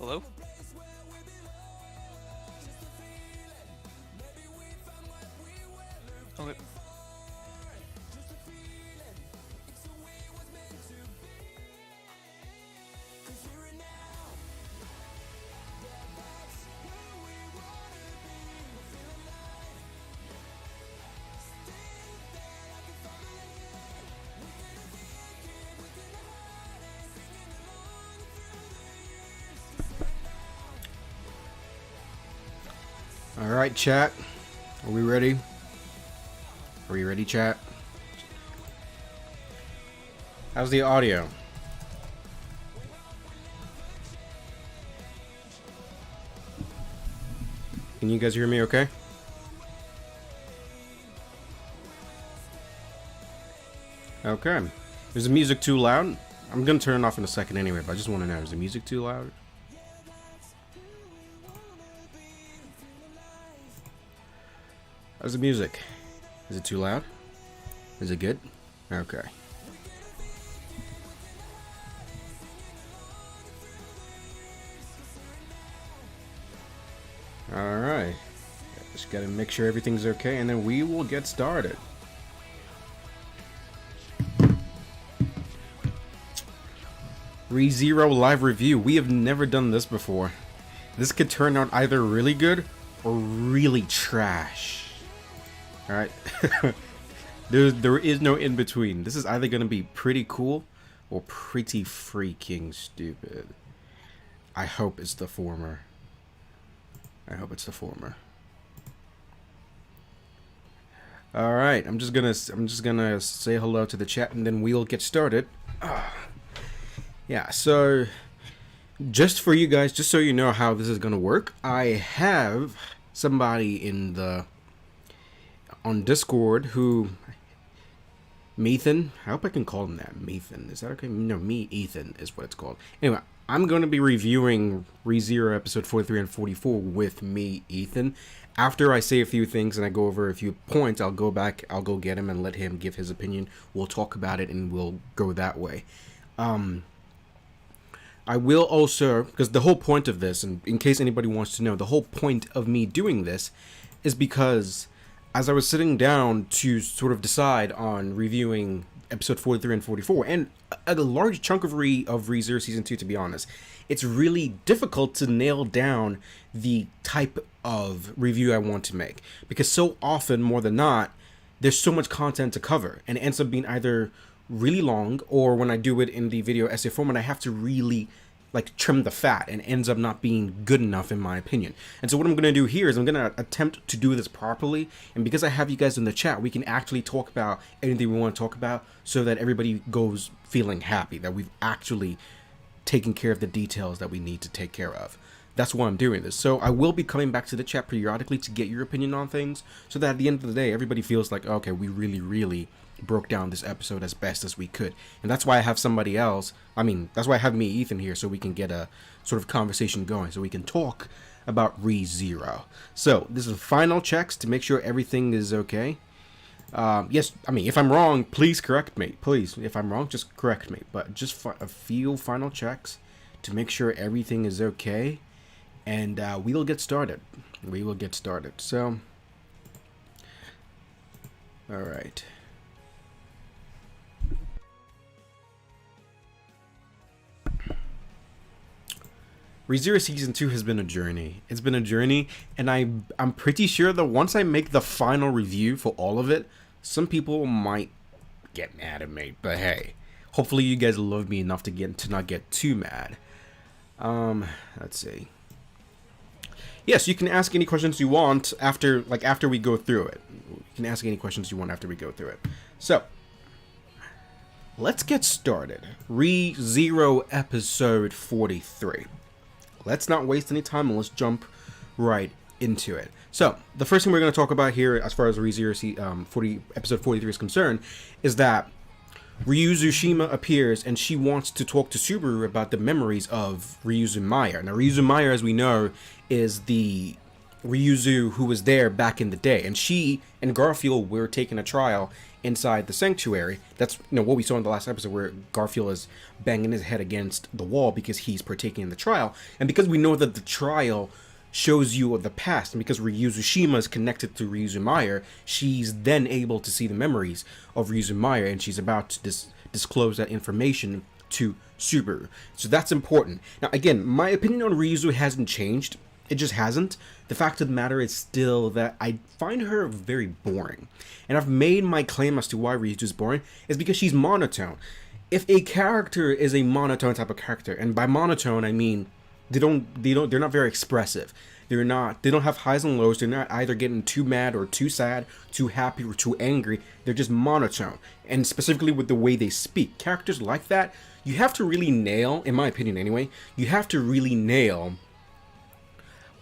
Hello? Okay. Alright, chat. Are we ready? Are you ready, chat? How's the audio? Can you guys hear me okay? Okay. Is the music too loud? I'm gonna turn it off in a second anyway, but I just want to know, is the music too loud? How's the music? Is it too loud? Is it good? Okay. Alright. Just gotta make sure everything's okay, and then we will get started. ReZero live review. We have never done this before. This could turn out either really good or really trash. Alright. there is no in between. This is either going to be pretty cool or pretty freaking stupid. I hope it's the former. I hope it's the former. Alright, I'm just gonna say hello to the chat and then we'll get started. Yeah, so just for you guys, just so you know how this is gonna work, I have somebody on Discord who Methan, I hope I can call him that. Methan, is that okay? No, Ethan is what it's called. Anyway, I'm going to be reviewing ReZero episode 43 and 44 with Ethan. After I say a few things and I go over a few points, I'll go back, I'll go get him and let him give his opinion. We'll talk about it and we'll go that way. I will also, because the whole point of this, and in case anybody wants to know, the whole point of me doing this is because as I was sitting down to sort of decide on reviewing episode 43 and 44, and a large chunk of ReZero Season 2, to be honest, it's really difficult to nail down the type of review I want to make. Because so often, more than not, there's so much content to cover, and it ends up being either really long, or when I do it in the video essay format, I have to really trim the fat, and ends up not being good enough in my opinion. And so what I'm going to do here is I'm going to attempt to do this properly, and because I have you guys in the chat, we can actually talk about anything we want to talk about so that everybody goes feeling happy that we've actually taken care of the details that we need to take care of. That's why I'm doing this. So I will be coming back to the chat periodically to get your opinion on things, so that at the end of the day, everybody feels like, okay, we really broke down this episode as best as we could. And that's why I have somebody else, that's why I have Ethan here, so we can get a sort of conversation going, so we can talk about ReZero. So this is final checks to make sure everything is okay. Yes, if I'm wrong, please correct me. Please, if I'm wrong, just correct me. But just a few final checks to make sure everything is okay. And we will get started. We will get started. So, all right. ReZero Season 2 has been a journey. It's been a journey, and I'm pretty sure that once I make the final review for all of it, some people might get mad at me. But hey, hopefully you guys love me enough to not get too mad. Let's see. Yes, you can ask any questions you want after we go through it. You can ask any questions you want after we go through it. So, let's get started. ReZero episode 43. Let's not waste any time and let's jump right into it. So, the first thing we're going to talk about here, as far as ReZero episode 43 is concerned, is that Ryuzushima appears and she wants to talk to Subaru about the memories of Ryuzu Meyer. Now, Ryuzu Meyer, as we know, is the Ryuzu, who was there back in the day, and she and Garfield were taking a trial inside the sanctuary. That's what we saw in the last episode, where Garfield is banging his head against the wall because he's partaking in the trial, and because we know that the trial shows you of the past, and because Ryuzu Shima is connected to Ryuzu Meyer, she's then able to see the memories of Ryuzu Meyer, and she's about to disclose that information to Subaru. So that's important. Now, again, my opinion on Ryuzu hasn't changed. It just hasn't. The fact of the matter is still that I find her very boring. And I've made my claim as to why Ryuzu is boring is because she's monotone. If a character is a monotone type of character, and by monotone I mean they're not very expressive. They don't have highs and lows. They're not either getting too mad or too sad, too happy or too angry. They're just monotone. And specifically with the way they speak. Characters like that, you have to really nail, in my opinion anyway, you have to really nail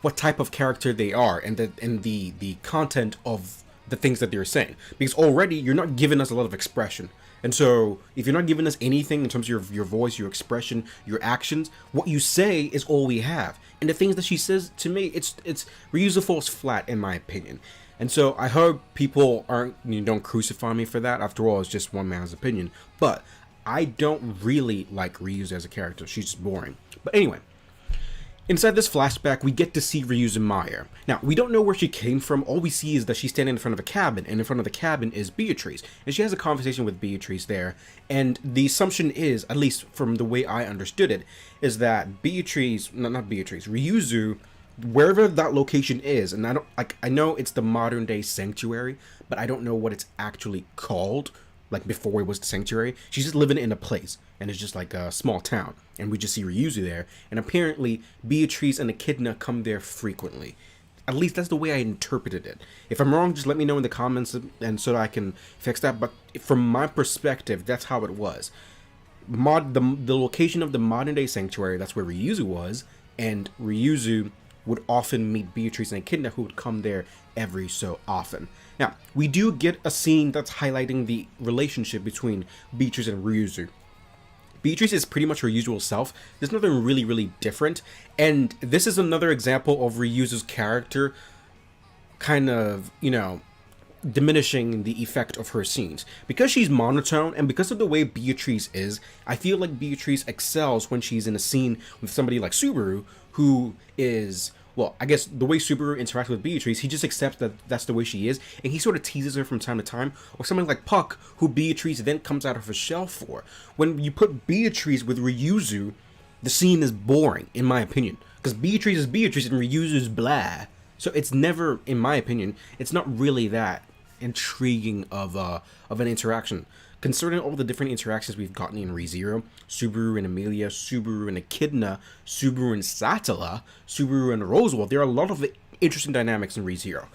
what type of character they are and the content of the things that they're saying. Because already you're not giving us a lot of expression. And so if you're not giving us anything in terms of your voice, your expression, your actions, what you say is all we have. And the things that she says, to me, it's Ryuzu falls flat in my opinion. And so I hope people don't crucify me for that. After all, it's just one man's opinion. But I don't really like Ryuzu as a character. She's just boring. But anyway, inside this flashback, we get to see Ryuzu Meyer. Now, we don't know where she came from. All we see is that she's standing in front of a cabin, and in front of the cabin is Beatrice. And she has a conversation with Beatrice there. And the assumption is, at least from the way I understood it, is that Ryuzu, wherever that location is, and I know it's the modern day sanctuary, but I don't know what it's actually called. Like before it was the sanctuary, she's just living in a place, and it's just like a small town, and we just see Ryuzu there, and apparently Beatrice and Echidna come there frequently. At least that's the way I interpreted it. If I'm wrong, just let me know in the comments, and so that I can fix that. But from my perspective, that's how it was. The location of the modern day sanctuary, that's where Ryuzu was, and Ryuzu would often meet Beatrice and Echidna, who would come there every so often. Now, we do get a scene that's highlighting the relationship between Beatrice and Ryuzu. Beatrice is pretty much her usual self. There's nothing really different. And this is another example of Ryuzu's character kind of, diminishing the effect of her scenes. Because she's monotone, and because of the way Beatrice is, I feel like Beatrice excels when she's in a scene with somebody like Subaru, who is, well, I guess the way Subaru interacts with Beatrice, he just accepts that that's the way she is, and he sort of teases her from time to time. Or somebody like Puck, who Beatrice then comes out of her shell for. When you put Beatrice with Ryuzu, the scene is boring, in my opinion. Because Beatrice is Beatrice and Ryuzu is blah. So it's never, in my opinion, it's not really that intriguing of an interaction. Considering all the different interactions we've gotten in ReZero, Subaru and Emilia, Subaru and Echidna, Subaru and Satella, Subaru and Roswaal, there are a lot of interesting dynamics in ReZero.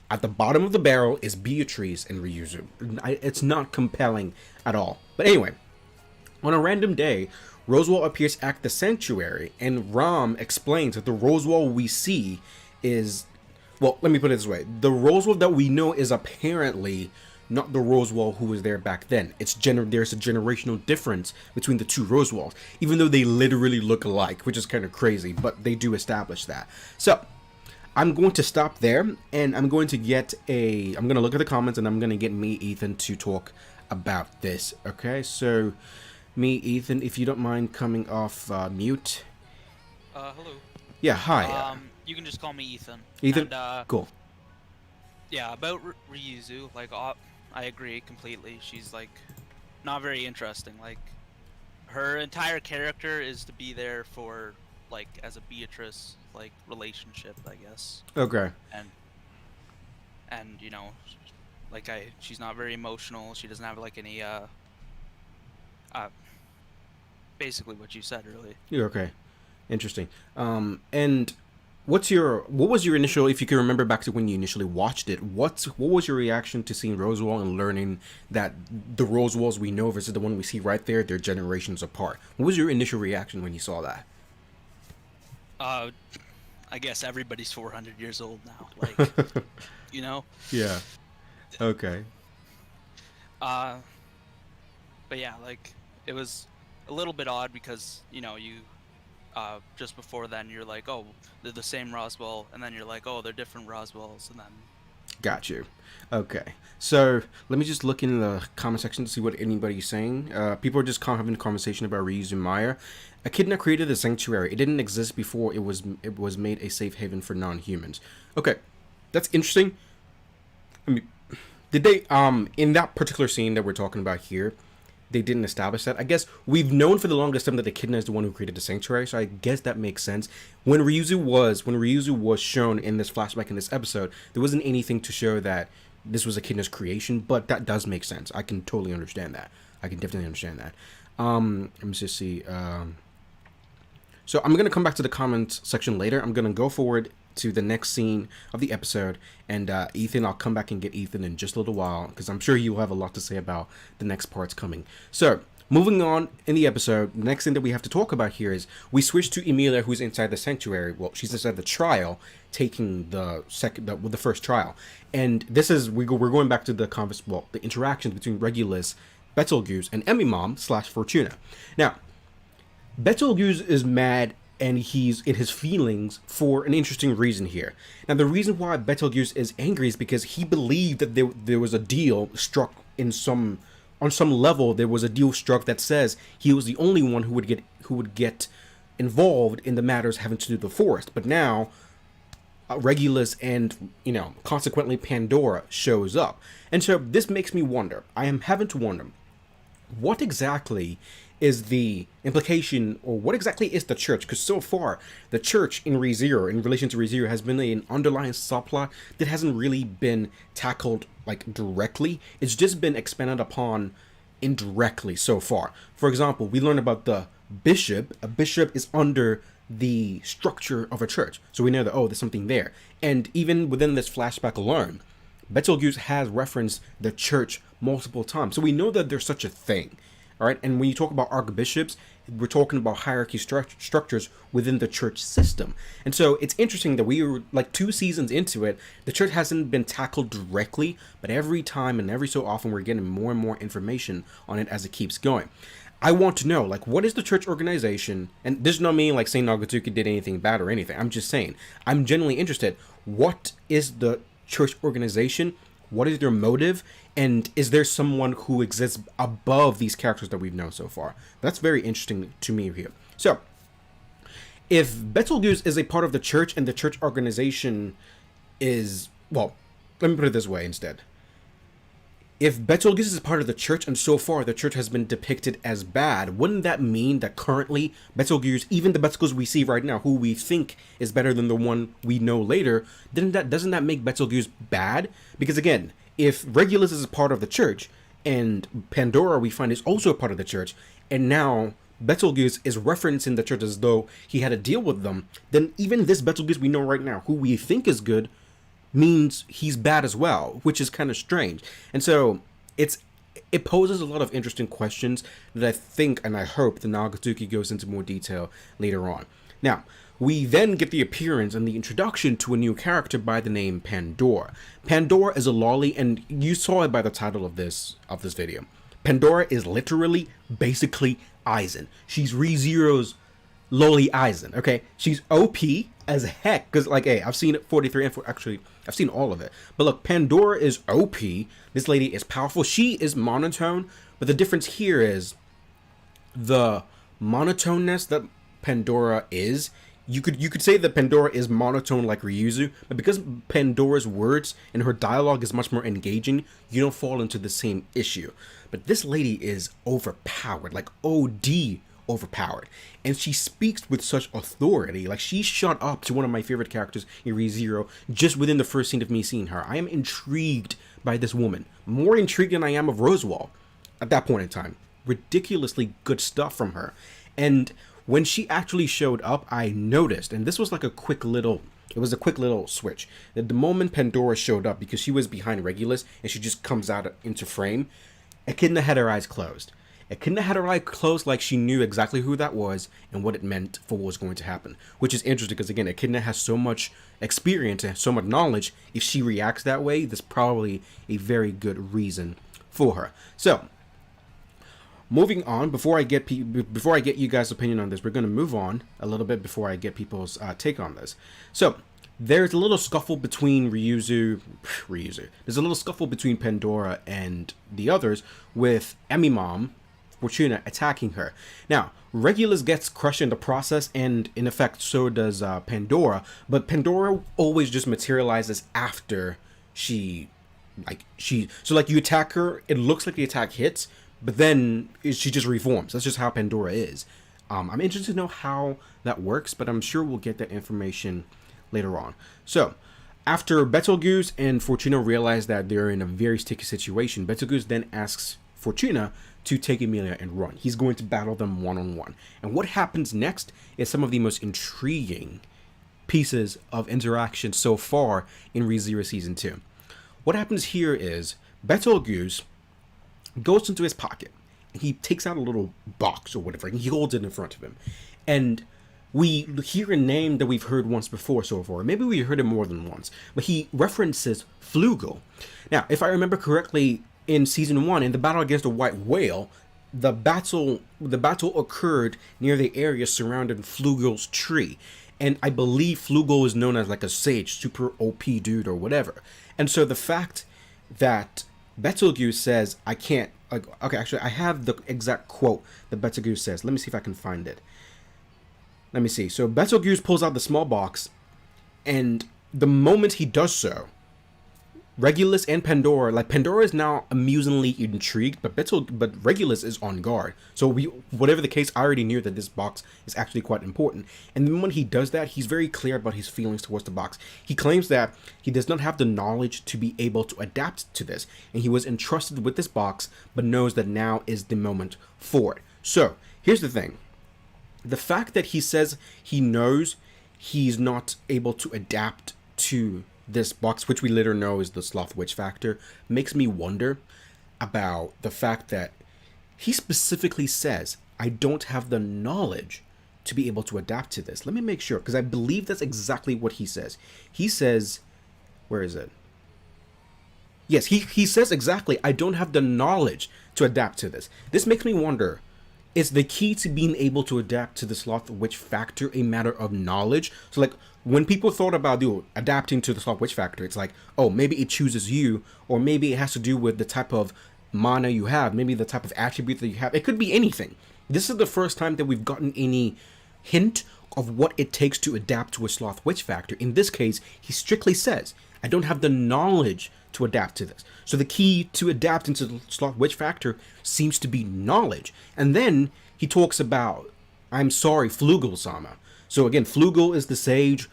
At the bottom of the barrel is Beatrice and Ryuzu. It's not compelling at all. But anyway, on a random day, Roswaal appears at the sanctuary, and Ram explains that the Roswaal we see is, well, let me put it this way. The Roswaal that we know is apparently not the Roswaal who was there back then. There's a generational difference between the two Roswaals, even though they literally look alike, which is kind of crazy, but they do establish that. So, I'm going to stop there, and I'm going to look at the comments, and I'm going to get me, Ethan, to talk about this, okay? So, me, Ethan, if you don't mind coming off mute. Hello. Yeah, hi. You can just call me Ethan. Ethan? And, cool. Yeah, about Ryuzu, I agree completely. She's, not very interesting. Her entire character is to be there for, as a Beatrice, relationship, I guess. Okay. And she's not very emotional. She doesn't have, any, basically what you said, really. Yeah, okay. Interesting. And what was your initial, if you can remember back to when you initially watched it, what was your reaction to seeing Roswaal and learning that the Roswaals we know versus the one we see right there, they're generations apart? What was your initial reaction when you saw that? I guess everybody's 400 years old now, Yeah. Okay. But yeah, it was a little bit odd because, just before then you're like, oh, they're the same Roswaal, and then you're like, oh, they're different Roswaals, and then Got you. Okay. So let me just look in the comment section to see what anybody's saying. People are just having a conversation about reusing Maya. Echidna created the sanctuary. It didn't exist before it was made a safe haven for non-humans. Okay, that's interesting. I mean, did they in that particular scene that we're talking about here? They didn't establish that. I guess we've known for the longest time that Echidna is the one who created the sanctuary, so I guess that makes sense. When Ryuzu was shown in this flashback in this episode, there wasn't anything to show that this was Echidna's creation, but that does make sense. I can totally understand that. I can definitely understand that. Let me just see. So I'm going to come back to the comments section later. I'm going to go forward to the next scene of the episode, and Ethan, I'll come back and get Ethan in just a little while, because I'm sure you'll have a lot to say about the next parts coming. So, moving on in the episode, the next thing that we have to talk about here is we switch to Emilia, who's inside the sanctuary. Well, she's inside the trial, taking the first trial, and this is we're going back to the the interactions between Regulus, Betelgeuse, and Emimom/Fortuna. Now, Betelgeuse is mad, and he's in his feelings for an interesting reason here. Now, the reason why Betelgeuse is angry is because he believed that there was a deal struck on some level. There was a deal struck that says he was the only one who would get involved in the matters having to do with the forest. But now, Regulus and consequently Pandora shows up, and so this makes me wonder. I am having to wonder, what exactly is the implication, or what exactly is the church? Because so far, the church in ReZero, in relation to ReZero, has been an underlying subplot that hasn't really been tackled directly. It's just been expanded upon indirectly so far. For example, we learned about the bishop. A bishop is under the structure of a church, so we know that, oh, there's something there. And even within this flashback alone, Betelgeuse has referenced the church multiple times, so we know that there's such a thing. All right, and when you talk about archbishops, we're talking about hierarchy structures within the church system. And so it's interesting that we were 2 seasons into it, the church hasn't been tackled directly, but every time and every so often we're getting more and more information on it as it keeps going. I want to know, what is the church organization? And this is not me saying Nagatsuki did anything bad or anything. I'm just saying, I'm genuinely interested. What is the church organization? What is their motive? And is there someone who exists above these characters that we've known so far? That's very interesting to me here. So, if Betelgeuse is a part of the church and the church organization is, well, let me put it this way instead. If Betelgeuse is part of the church and so far the church has been depicted as bad, wouldn't that mean that currently Betelgeuse, even the Betelgeuse we see right now, who we think is better than the one we know later, doesn't that make Betelgeuse bad? Because again, if Regulus is a part of the church and Pandora we find is also a part of the church, and now Betelgeuse is referencing the church as though he had a deal with them, then even this Betelgeuse we know right now, who we think is good, means he's bad as well, which is kind of strange. And so it poses a lot of interesting questions that I think and I hope the Nagatsuki goes into more detail later on. Now, we then get the appearance and the introduction to a new character by the name Pandora. Pandora is a lolly, and you saw it by the title of this video. Pandora is literally, basically, AIZEN. She's ReZero's lolly AIZEN, okay? She's OP as heck, because, hey, I've seen 43 and 4, actually, I've seen all of it. But look, Pandora is OP. This lady is powerful. She is monotone, but the difference here is the monotoneness that Pandora is. You could say that Pandora is monotone like Ryuzu, but because Pandora's words and her dialogue is much more engaging, you don't fall into the same issue. But this lady is overpowered, OD overpowered, and she speaks with such authority. She shot up to one of my favorite characters in ReZero just within the first scene of me seeing her. I am intrigued by this woman, more intrigued than I am of Roswaal at that point in time. Ridiculously good stuff from her. And when she actually showed up, I noticed, and this was a quick little switch, that the moment Pandora showed up, because she was behind Regulus and she just comes out into frame, Echidna had her eyes closed. Echidna had her eye closed, like she knew exactly who that was and what it meant for what was going to happen. Which is interesting because, again, Echidna has so much experience and so much knowledge. If she reacts that way, there's probably a very good reason for her. So, moving on, before I get you guys' opinion on this, we're going to move on a little bit before I get people's take on this. So there's a little scuffle between Ryuzu. There's a little scuffle between Pandora and the others, with Mom, Fortuna, attacking her. Now, Regulus gets crushed in the process, and in effect, so does Pandora. But Pandora always just materializes after you attack her. It looks like the attack hits, but then she just reforms. That's just how Pandora is. I'm interested to know how that works, but I'm sure we'll get that information later on. So, after Betelgeuse and Fortuna realize that they're in a very sticky situation, Betelgeuse then asks Fortuna to take Emilia and run. He's going to battle them one-on-one. And what happens next is some of the most intriguing pieces of interaction so far in ReZero Season 2. What happens here is Betelgeuse goes into his pocket and he takes out a little box or whatever, and he holds it in front of him. And we hear a name that we've heard once before so far. Maybe we heard it more than once, but he references Flugel. Now, if I remember correctly, in Season 1, in the battle against the White Whale, the battle occurred near the area surrounding Flugel's tree. And I believe Flugel is known as like a sage, super OP dude or whatever. And so the fact that Betelgeuse says, I can't, like, okay, actually, I have the exact quote that Betelgeuse says. Let me see if I can find it. Let me see. So Betelgeuse pulls out the small box, and the moment he does so, Regulus and Pandora, like, Pandora is now amusingly intrigued, but Regulus is on guard. So whatever the case, I already knew that this box is actually quite important. And then when he does that, he's very clear about his feelings towards the box. He claims that he does not have the knowledge to be able to adapt to this, and he was entrusted with this box, but knows that now is the moment for it. So here's the thing. The fact that he says he knows he's not able to adapt to this box, which we later know is the Sloth Witch factor, makes me wonder about the fact that he specifically says, I don't have the knowledge to be able to adapt to this. Let me make sure, because I believe that's exactly what he says. He says, where is it? Yes, he says exactly, I don't have the knowledge to adapt to this. This makes me wonder, is the key to being able to adapt to the Sloth Witch factor a matter of knowledge? So, like, when people thought about adapting to the Sloth Witch factor, it's like, oh, maybe it chooses you, or maybe it has to do with the type of mana you have, maybe the type of attribute that you have. It could be anything. This is the first time that we've gotten any hint of what it takes to adapt to a Sloth Witch factor. In this case, he strictly says, I don't have the knowledge to adapt to this. So the key to adapting to the Sloth Witch factor seems to be knowledge. And then he talks about, I'm sorry, Flugel-sama. So again, Flugel is the sage.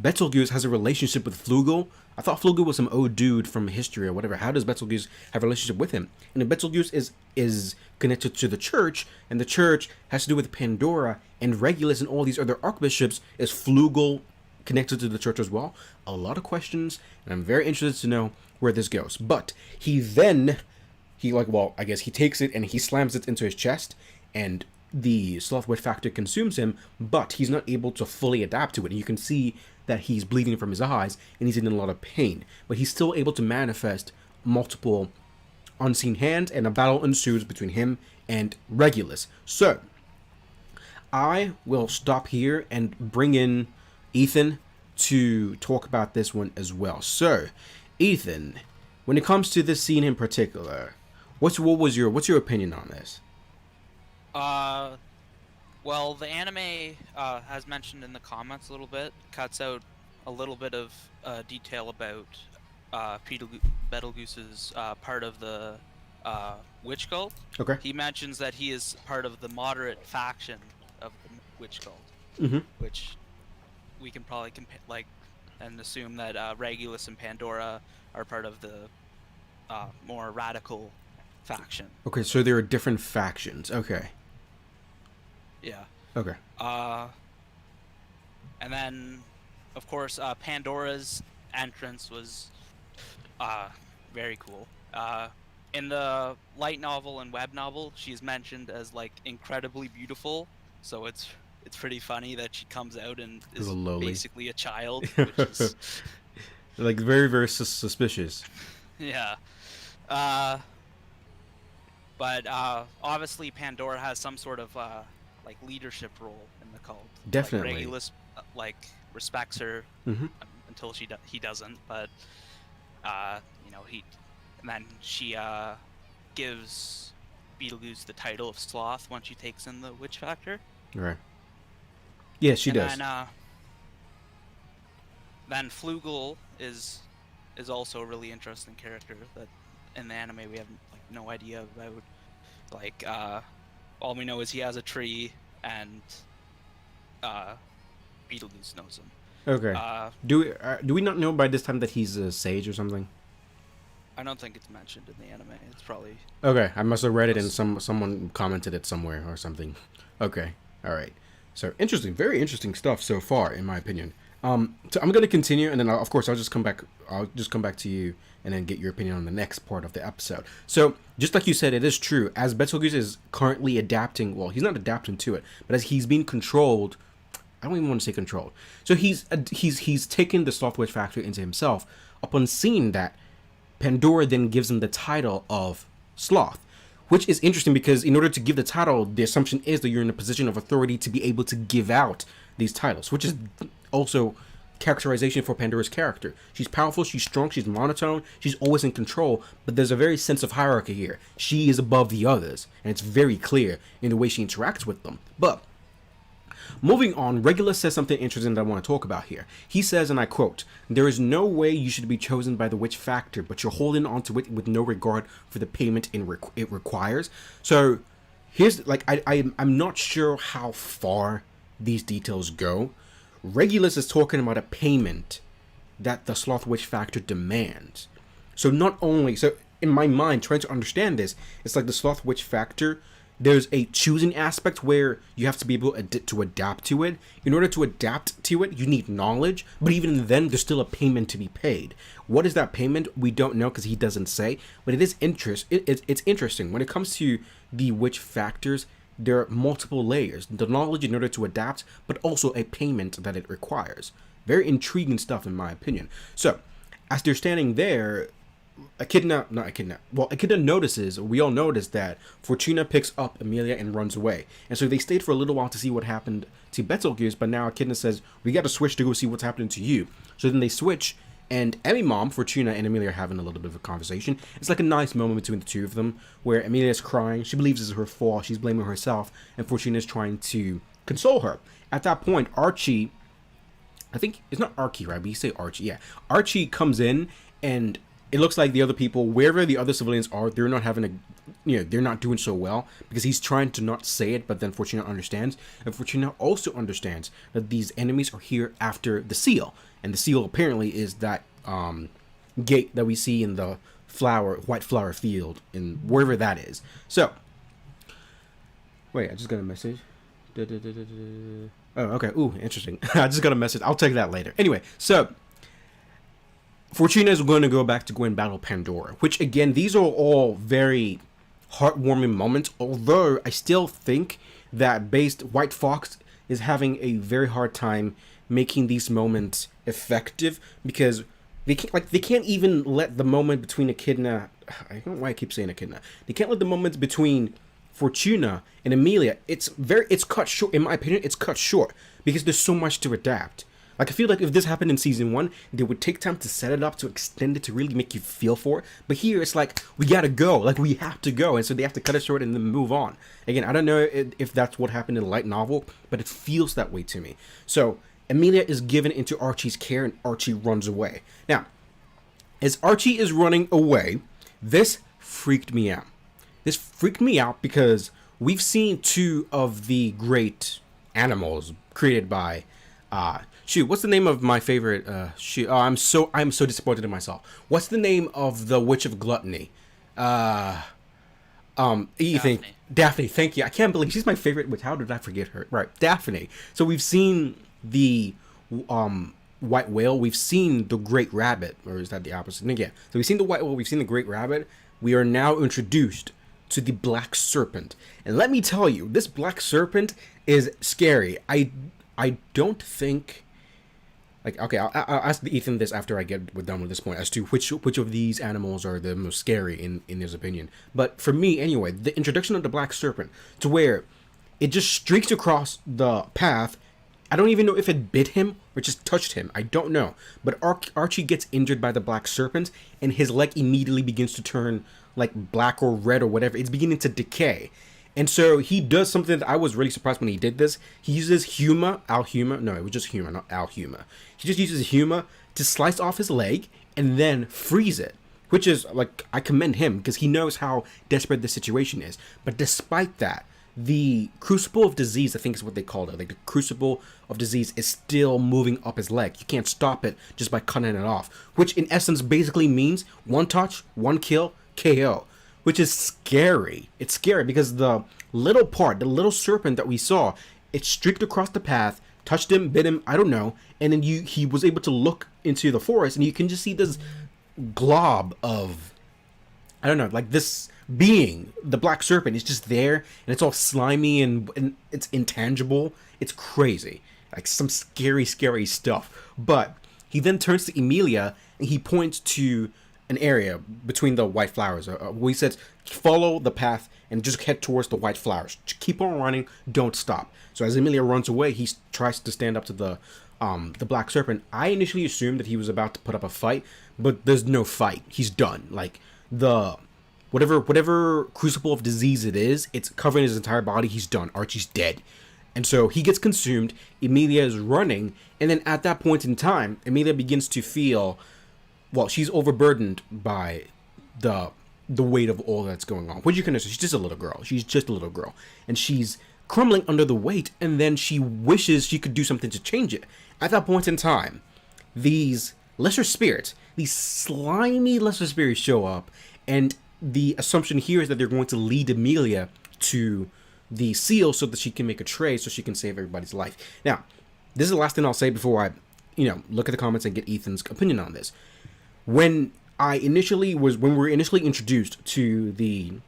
Betelgeuse has a relationship with Flugel. I thought Flugel was some old dude from history or whatever. How does Betelgeuse have a relationship with him? And if Betelgeuse is connected to the church, and the church has to do with Pandora and Regulus and all these other archbishops, is Flugel connected to the church as well? A lot of questions, and I'm very interested to know where this goes. But he takes it and he slams it into his chest, and the Sloth Witch factor consumes him, but he's not able to fully adapt to it. And you can see that he's bleeding from his eyes and he's in a lot of pain, but he's still able to manifest multiple unseen hands, and a battle ensues between him and Regulus. So I will stop here and bring in Ethan to talk about this one as well. So Ethan, when it comes to this scene in particular, what's your opinion on this? Well, the anime, as mentioned in the comments a little bit, cuts out a little bit of detail about Betelgeuse's part of the witch cult. Okay. He mentions that he is part of the moderate faction of the witch cult, which we can probably and assume that Regulus and Pandora are part of the more radical faction. Okay, so there are different factions. Okay. Yeah. Okay. And then, of course, Pandora's entrance was very cool. In the light novel and web novel, she's mentioned as like incredibly beautiful. So it's pretty funny that she comes out and is basically a child, which is like very, very suspicious. Yeah. But obviously Pandora has some sort of like leadership role in the cult. Like Definitely. Regulus like respects her Hmm. until he doesn't, but you know, he and then she gives Betelgeuse the title of Sloth when she takes in the witch factor. Right. Yes, she And does. then Flugel is also a really interesting character that in the anime we have like no idea about. Like all we know is he has a tree and uh Beetlejuice knows him. Okay. Do we not know by this time that he's a sage or something? I don't think it's mentioned in the anime. It's probably Okay, I must have read it and someone commented it somewhere or something. Okay, all right. So interesting, very interesting stuff so far, in my opinion. So I'm gonna continue, and then of course I'll just come back. I'll just come back to you and then get your opinion on the next part of the episode. So just like you said, it is true. As Betelgeuse is currently adapting, well, he's not adapting to it, but as he's being controlled. I don't even want to say controlled. So he's taken the Sloth Witch factor into himself. Upon seeing that, Pandora then gives him the title of Sloth, which is interesting because in order to give the title, the assumption is that you're in a position of authority to be able to give out these titles, which is also characterization for Pandora's character. She's powerful, she's strong, she's monotone, she's always in control, but there's a very sense of hierarchy here. She is above the others, and it's very clear in the way she interacts with them. But moving on, Regulus says something interesting that I want to talk about here. He says, and I quote, "There is no way you should be chosen by the witch factor, but you're holding on to it with no regard for the payment it requires." So here's, like, I'm not sure how far these details go. Regulus is talking about a payment that the Sloth Witch factor demands. So not only, so in my mind, trying to understand this, it's like the Sloth Witch factor, there's a choosing aspect where you have to be able to adapt to it. In order to adapt to it, you need knowledge, but even then, there's still a payment to be paid. What is that payment? We don't know because he doesn't say, but it is it's interesting. When it comes to the witch factors, there are multiple layers. The knowledge in order to adapt, but also a payment that it requires. Very intriguing stuff, in my opinion. So, as they're standing there, Echidna notices, we all notice that Fortuna picks up Emilia and runs away. And so they stayed for a little while to see what happened to Betelgeuse, but now Echidna says, we got to switch to go see what's happening to you. So then they switch, and Emmy Mom, Fortuna, and Emilia are having a little bit of a conversation. It's like a nice moment between the two of them, where Emilia is crying, she believes it's her fault, she's blaming herself, and Fortuna is trying to console her. At that point, Archie, I think, it's not Archie, right? But you say Archie, yeah. Archie comes in, and it looks like the other people, wherever the other civilians are, they're not having a, they're not doing so well because he's trying to not say it, but then Fortuna understands. And Fortuna also understands that these enemies are here after the seal. And the seal apparently is that gate that we see in the white flower field, in wherever that is. So, wait, I just got a message. Oh, okay. Ooh, interesting. I just got a message. I'll take that later. Anyway, so Fortuna is going to go back to go and battle Pandora, which, again, these are all very heartwarming moments, although I still think that White Fox is having a very hard time making these moments effective because they can't even let the moment between Echidna, I don't know why I keep saying Echidna, they can't let the moments between Fortuna and Emilia, it's cut short. In my opinion, it's cut short because there's so much to adapt. Like, I feel like if this happened in season 1, they would take time to set it up, to extend it, to really make you feel for it. But here, it's like, we gotta go. Like, we have to go. And so they have to cut it short and then move on. Again, I don't know if that's what happened in the light novel, but it feels that way to me. So, Emilia is given into Archie's care and Archie runs away. Now, as Archie is running away, this freaked me out. This freaked me out because we've seen 2 of the great animals created by what's the name of my favorite I'm so disappointed in myself. What's the name of the Witch of Gluttony? Daphne, thank you. I can't believe she's my favorite witch. How did I forget her? Right, Daphne. So we've seen the white whale, we've seen the great rabbit, or is that the opposite? Again, so we've seen the white whale, we've seen the great rabbit. We are now introduced to the Black Serpent. And let me tell you, this Black Serpent is scary. I don't think Like, okay, I'll ask Ethan this after we're done with this point as to which of these animals are the most scary in his opinion. But for me, anyway, the introduction of the Black Serpent to where it just streaks across the path. I don't even know if it bit him or just touched him. I don't know. But Archie gets injured by the Black Serpent, and his leg immediately begins to turn like black or red or whatever. It's beginning to decay. And so he does something that I was really surprised when he did this. He uses Alhuma. No, it was just Huma, not Alhuma. He just uses Huma to slice off his leg and then freeze it. Which is, like, I commend him because he knows how desperate the situation is. But despite that, the Crucible of Disease, I think is what they called it. Like, the Crucible of Disease is still moving up his leg. You can't stop it just by cutting it off. Which, in essence, basically means one touch, one kill, KO. Which is scary. It's scary because the little serpent that we saw, it streaked across the path, touched him, bit him, I don't know, and then he was able to look into the forest, and you can just see this glob of, I don't know, like this being, the Black Serpent, is just there, and it's all slimy, and it's intangible. It's crazy. Like some scary, scary stuff. But he then turns to Emilia, and he points to an area between the white flowers. He says, follow the path and just head towards the white flowers. Just keep on running, don't stop. So as Emilia runs away, he tries to stand up to the Black Serpent. I initially assumed that he was about to put up a fight, but there's no fight. He's done. Like, the whatever Crucible of Disease it is, it's covering his entire body. He's done. Archie's dead. And so he gets consumed. Emilia is running, and then at that point in time, Emilia begins to feel, well, she's overburdened by the weight of all that's going on. What you can understand, she's just a little girl. She's just a little girl. And she's crumbling under the weight, and then she wishes she could do something to change it. At that point in time, these lesser spirits, these slimy lesser spirits show up, and the assumption here is that they're going to lead Emilia to the seal so that she can make a trade so she can save everybody's life. Now, this is the last thing I'll say before I, look at the comments and get Ethan's opinion on this. When we were initially introduced to the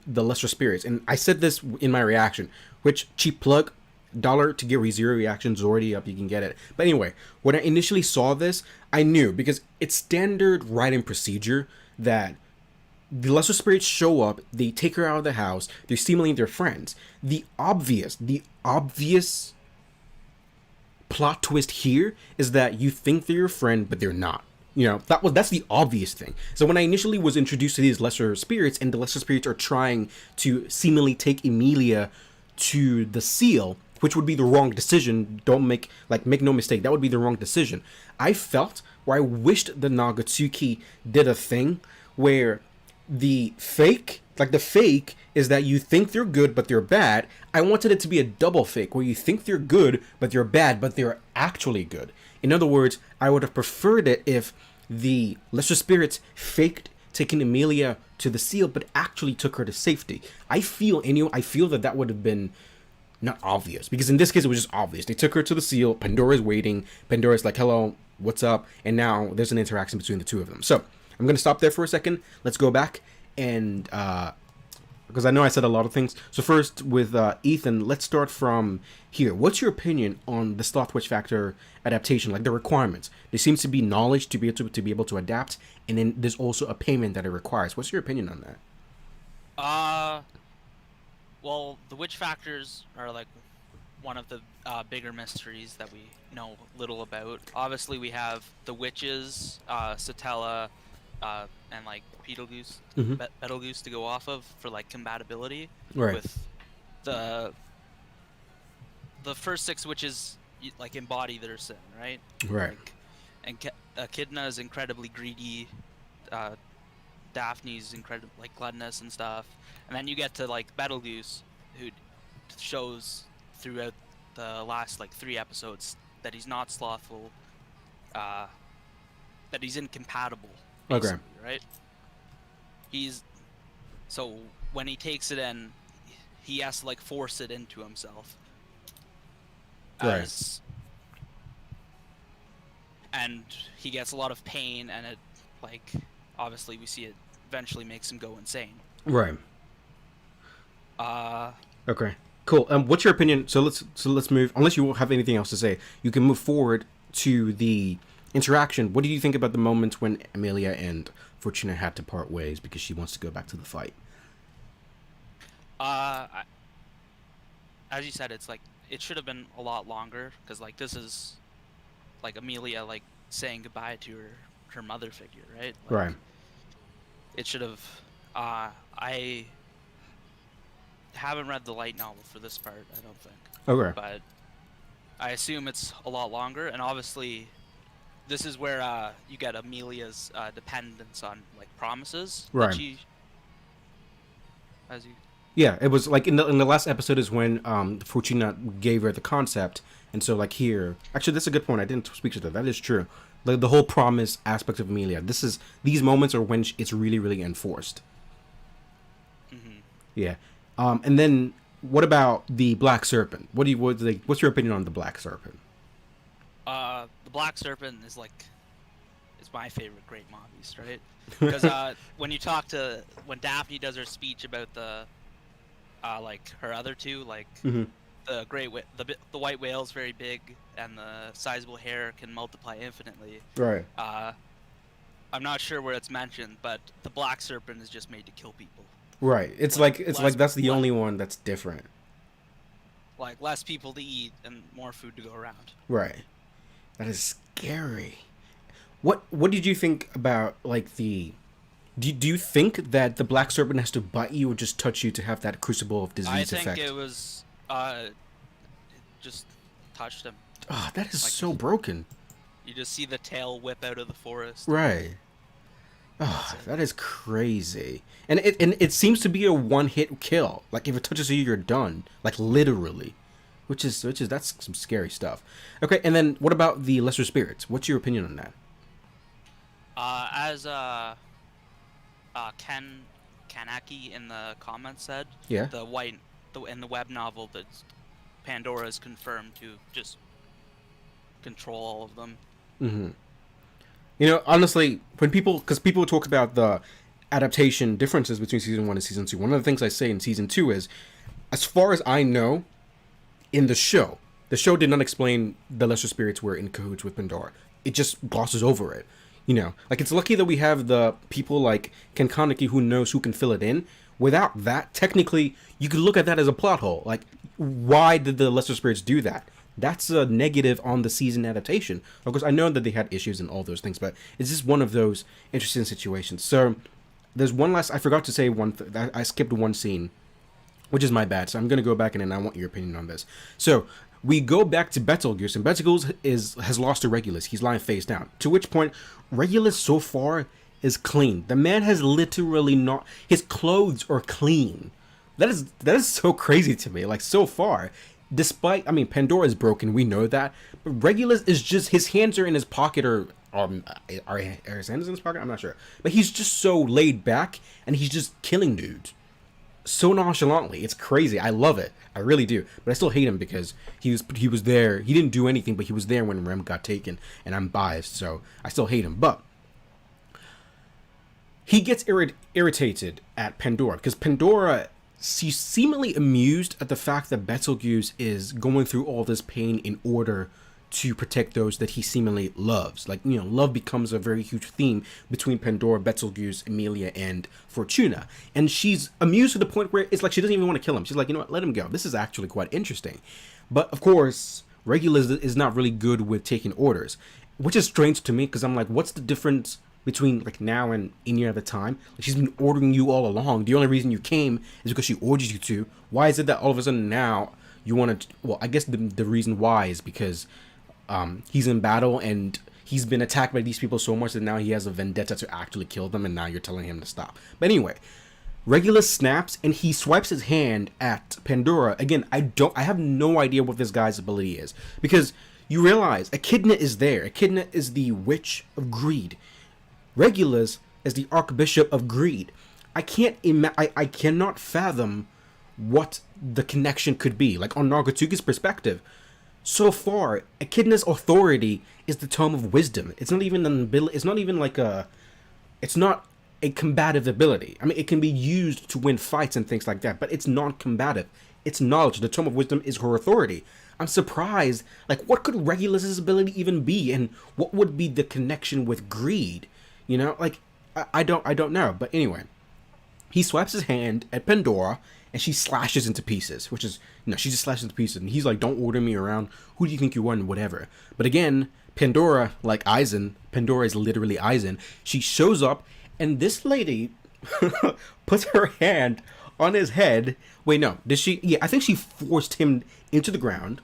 lesser spirits, and I said this in my reaction, which, cheap plug, $1 to get zero reactions already up, you can get it. But anyway, when I initially saw this, I knew, because it's standard writing procedure that the lesser spirits show up, they take her out of the house, they're seemingly their friends. The obvious plot twist here is that you think they're your friend, but they're not. That's the obvious thing. So when I initially was introduced to these lesser spirits, and the lesser spirits are trying to seemingly take Emilia to the seal, which would be the wrong decision. Make no mistake, that would be the wrong decision. I wished the Nagatsuki did a thing where the fake is that you think they're good but they're bad. I wanted it to be a double fake where you think they're good but they're bad, but they're actually good. In other words, I would have preferred it if the lesser spirits faked taking Emilia to the seal but actually took her to safety. I feel that would have been not obvious, because in this case it was just obvious. They took her to the seal, Pandora's waiting, Pandora's like, hello, what's up? And now there's an interaction between the two of them. So I'm going to stop there for a second. Let's go back and, because I know I said a lot of things. So first with Ethan, let's start from here. What's your opinion on the Sloth Witch Factor adaptation, like the requirements? There seems to be knowledge to be able to adapt, and then there's also a payment that it requires. What's your opinion on that? Well, the witch factors are like one of the bigger mysteries that we know little about. Obviously, we have the witches, Satella, and like Betelgeuse, Betelgeuse to go off of for like compatibility. Right. With the first 6 witches like embody their sin, right? Right. Like, and Echidna is incredibly greedy. Daphne's incredible, like gluttonous and stuff. And then you get to like Betelgeuse, who shows throughout the last like 3 episodes that he's not slothful, that he's incompatible. Okay. Right? So when he takes it in, he has to like force it into himself. Right. And he gets a lot of pain, and it, like, obviously we see it eventually makes him go insane. Right. Okay. Cool. What's your opinion? So let's move. Unless you have anything else to say, you can move forward to the interaction, what do you think about the moments when Emilia and Fortuna had to part ways because she wants to go back to the fight? I, as you said, it's like it should have been a lot longer because like this is like Emilia like saying goodbye to her mother figure, right? Like Right. it should have. I haven't read the light novel for this part, I don't think, Okay. but I assume it's a lot longer, and obviously this is where you get Emilia's dependence on like promises that Right. she, as you. Yeah, it was like in the last episode is when Fortuna gave her the concept, and so like here, actually that's a good point. I didn't speak to that. That is true. Like the whole promise aspect of Emilia. These moments are when it's really really enforced. Mm-hmm. Yeah. And then what about the Black Serpent? What's your opinion on the Black Serpent? The Black Serpent is like, it's my favorite great mob beast, right? Because when Daphne does her speech about the like her other two, like Mm-hmm. the white whale's very big and the sizable hair can multiply infinitely. Right. I'm not sure where it's mentioned, but the Black Serpent is just made to kill people. Right. It's like that's the only one that's different. Like less people to eat and more food to go around. Right. That is scary. What did you think about like the do you think that the Black Serpent has to bite you or just touch you to have that crucible of disease effect? I think it was it just touched him. Oh, that is Like, so broken. You just see the tail whip out of the forest. Right. Oh, that is crazy. And it seems to be a one-hit kill. Like if it touches you, you're done. Like literally. Which is that's some scary stuff. Okay, and then what about the lesser spirits? What's your opinion on that? As Ken Kanaki in the comments said, Yeah. in the web novel that Pandora is confirmed to just control all of them. Mm-hmm. You know, honestly, because people talk about the adaptation differences between season 1 and season 2, one of the things I say in season 2 is, as far as I know, in the show did not explain the lesser spirits were in cahoots with Pandora. It just glosses over it. You know, like it's lucky that we have the people like Ken Kaneki who knows who can fill it in. Without that, technically, you could look at that as a plot hole. Like, why did the lesser spirits do that? That's a negative on the season adaptation. Of course, I know that they had issues and all those things, but it's just one of those interesting situations. So, there's one last. I forgot to say one. I skipped one scene, which is my bad. So I'm gonna go back and I want your opinion on this. So we go back to Betelgeuse, and Betelgeuse has lost to Regulus. He's lying face down. To which point, Regulus so far is clean. The man has literally not. His clothes are clean. That is so crazy to me. Like so far, despite Pandora is broken. We know that, but Regulus is just his hands are in his pocket or. Are his hands in his pocket? I'm not sure. But he's just so laid back, and he's just killing dudes so nonchalantly. It's crazy. I love it. I really do. But I still hate him because he was there. He didn't do anything, but he was there when Rem got taken, and I'm biased, so I still hate him. But he gets irritated at Pandora because Pandora, she's seemingly amused at the fact that Betelgeuse is going through all this pain in order to protect those that he seemingly loves. Like, you know, love becomes a very huge theme between Pandora, Betelgeuse, Emilia, and Fortuna. And she's amused to the point where it's like she doesn't even want to kill him. She's like, you know what, let him go. This is actually quite interesting. But, of course, Regulus is not really good with taking orders, which is strange to me because I'm like, what's the difference between, like, now and any other time? Like, she's been ordering you all along. The only reason you came is because she ordered you to. Why is it that all of a sudden now you want to... Well, I guess the reason why is because... he's in battle and he's been attacked by these people so much that now he has a vendetta to actually kill them, and now you're telling him to stop. But anyway, Regulus snaps and he swipes his hand at Pandora. Again, I have no idea what this guy's ability is, because you realize Echidna is there. Echidna is the witch of greed. Regulus is the archbishop of greed. I cannot fathom what the connection could be. Like, on Nargatuki's perspective, so far, Echidna's authority is the tome of wisdom. It's not even an ability. It's not even like a. It's not a combative ability. I mean, it can be used to win fights and things like that, but it's non-combative. It's knowledge. The tome of wisdom is her authority. I'm surprised. Like, what could Regulus's ability even be, and what would be the connection with greed? You know, like I don't know. But anyway, he swipes his hand at Pandora, and she slashes into pieces. Which is, she just slashes into pieces, and he's like, "Don't order me around. Who do you think you are?" And whatever. But again, Pandora, like AIZEN, Pandora is literally AIZEN. She shows up, and this lady puts her hand on his head. Wait, no, did she? Yeah, I think she forced him into the ground,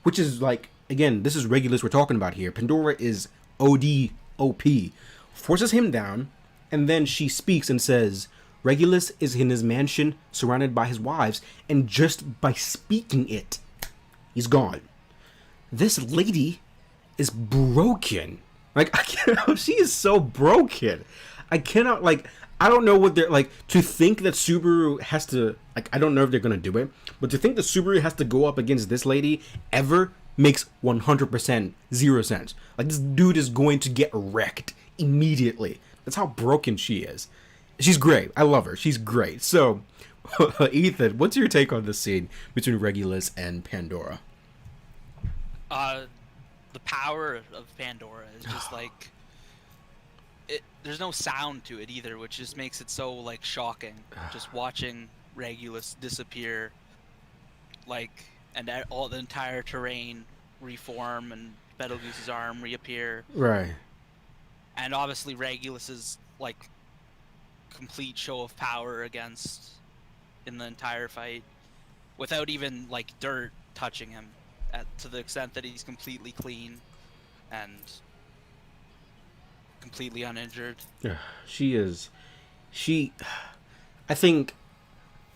which is like, again, this is Regulus we're talking about here. Pandora is OD-OP. Forces him down, and then she speaks and says, Regulus is in his mansion surrounded by his wives, and just by speaking it, he's gone. This lady is broken. Like, I can't, she is so broken. I cannot, like, I don't know what they're, like, to think that Subaru has to, like, I don't know if they're gonna do it, but to think that Subaru has to go up against this lady ever makes 100% zero sense. Like, this dude is going to get wrecked immediately. That's how broken she is. She's great. I love her. She's great. So, Ethan, what's your take on this scene between Regulus and Pandora? The power of Pandora is just like, there's no sound to it either, which just makes it so like shocking. Just watching Regulus disappear, like, and all the entire terrain reform, and Betelgeuse's arm reappear. Right. And obviously Regulus's like complete show of power against in the entire fight, without even like dirt touching him, to the extent that he's completely clean and completely uninjured. She is. I think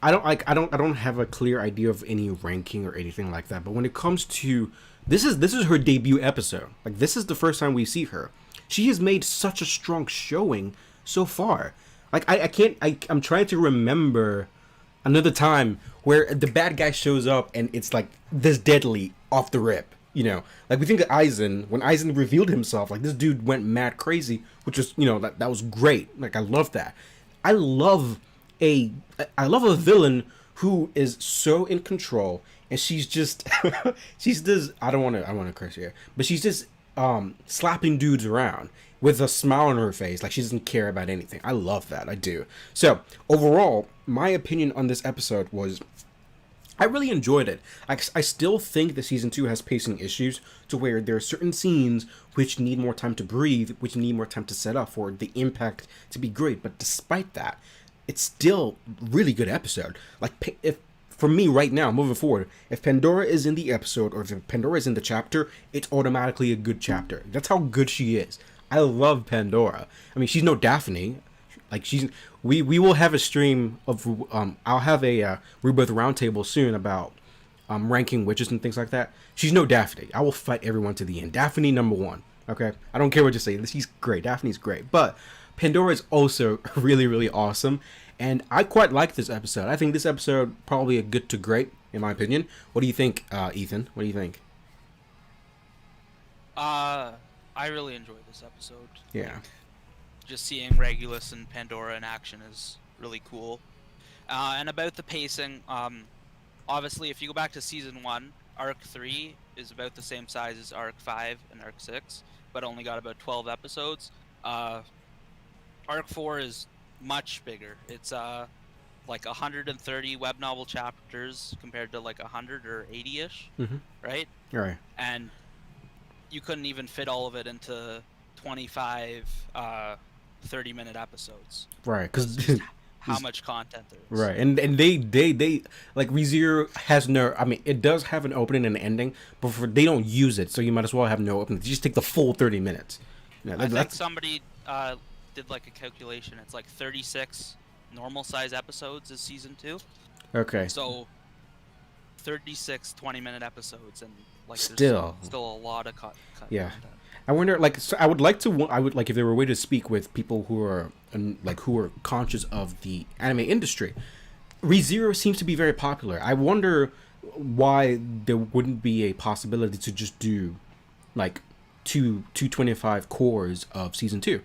I don't have a clear idea of any ranking or anything like that. But when it comes to this is her debut episode. Like, this is the first time we see her. She has made such a strong showing so far. Like, I'm trying to remember another time where the bad guy shows up and it's like this deadly off the rip. You know, like, we think of AIZEN. When AIZEN revealed himself, like, this dude went mad crazy, which was, that was great. Like, I love that. I love a villain who is so in control, and she's just she's this. I don't want to curse here, but she's just slapping dudes around with a smile on her face, like she doesn't care about anything. I love that. I do. So overall, my opinion on this episode was, I really enjoyed it. I still think that season 2 has pacing issues, to where there are certain scenes which need more time to breathe, which need more time to set up for the impact to be great. But despite that, it's still a really good episode. Like, if for me right now, moving forward, if Pandora is in the episode, or if Pandora is in the chapter, it's automatically a good chapter. That's how good she is. I love Pandora. I mean, she's no Daphne. Like, we will have a stream of I'll have a Rebirth roundtable soon about ranking witches and things like that. She's no Daphne. I will fight everyone to the end. Daphne #1. Okay, I don't care what you say. She's great. Daphne's great, but Pandora is also really, really awesome, and I quite like this episode. I think this episode probably a good to great, in my opinion. What do you think, Ethan? What do you think? I really enjoyed this episode. Yeah. Like, just seeing Regulus and Pandora in action is really cool. And about the pacing, obviously, if you go back to season 1, arc 3 is about the same size as arc 5 and arc 6, but only got about 12 episodes. Arc 4 is much bigger. It's like 130 web novel chapters compared to like 100 or 80-ish, right? Right. And you couldn't even fit all of it into 25 30-minute episodes. Right, because how much content there is. Right, and they like, ReZero has no. I mean, it does have an opening and an ending, but they don't use it, so you might as well have no opening. You just take the full 30 minutes. Yeah, I think somebody did like a calculation. It's like 36 normal size episodes is season 2. Okay. So 36 20-minute episodes, and like still a lot of cut yeah. content. I wonder, like, so I would like if there were a way to speak with people who are conscious of the anime industry. ReZero seems to be very popular. I wonder why there wouldn't be a possibility to just do like 225 cores of season 2.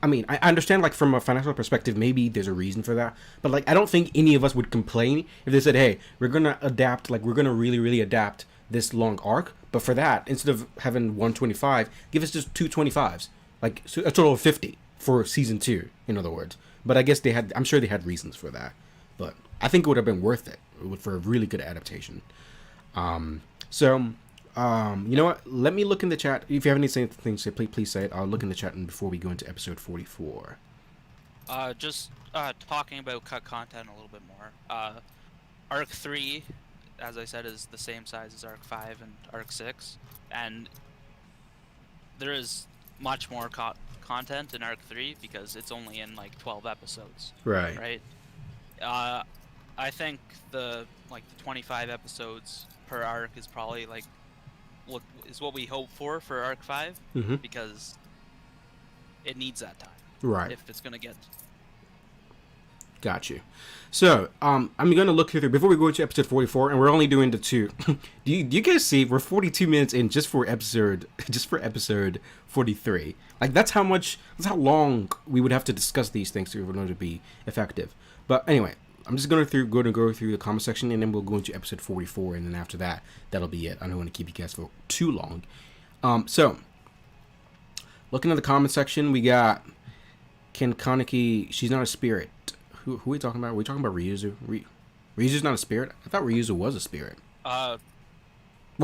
I mean, I understand, like, from a financial perspective, maybe there's a reason for that, but like, I don't think any of us would complain if they said, hey, we're gonna adapt, like, we're gonna really, really adapt this long arc. But for that, instead of having 125, give us just 225s, like so a total of 50 for season 2. In other words, but I guess I'm sure they had reasons for that. But I think it would have been worth it for a really good adaptation. You know what? Let me look in the chat. If you have anything to say, please say it. I'll look in the chat and before we go into episode 44. Just talking about cut content a little bit more. Arc 3, as I said, is the same size as Arc 5 and Arc 6, and there is much more content in Arc 3 because it's only in like 12 episodes. Right. Right. I think the 25 episodes per arc is probably like what we hope for Arc 5, because it needs that time. Right. If it's gonna get. Got you. So, I'm gonna look through before we go into episode 44, and we're only doing the 2. do you guys see we're 42 minutes in just for episode 43? Like that's how long we would have to discuss these things in order to be effective. But anyway, I'm just going to go through the comment section, and then we'll go into episode 44, and then after that, that'll be it. I don't want to keep you guys for too long. So, looking at the comment section, we got Ken Kaneki. She's not a spirit. Who are we talking about? Are we talking about Ryuzu? Ryuzu's not a spirit? I thought Ryuzu was a spirit. Well,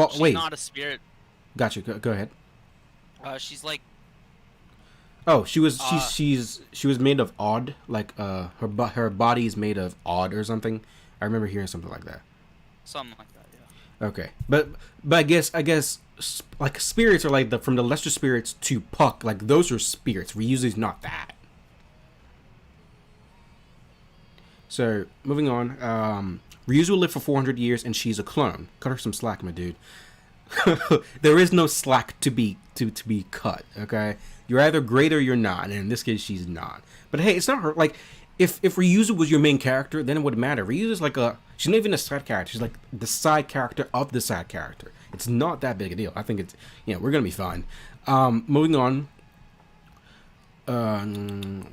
she's wait. not a spirit. Gotcha. Go ahead. She's like. Oh, she was made of odd, like her body is made of odd or something. I remember hearing something like that. Something like that, yeah. Okay, but I guess like spirits are like from the lesser spirits to Puck, like those are spirits. Ryuzu's not that. So moving on, Ryuzu will live for 400 years, and she's a clone. Cut her some slack, my dude. There is no slack to be cut. Okay. You're either great or you're not, and in this case, she's not. But hey, it's not her. Like, if Ryuzu was your main character, then it wouldn't matter. Ryuzu's like she's not even a side character. She's like the side character of the side character. It's not that big a deal. I think it's, we're gonna be fine. Moving on.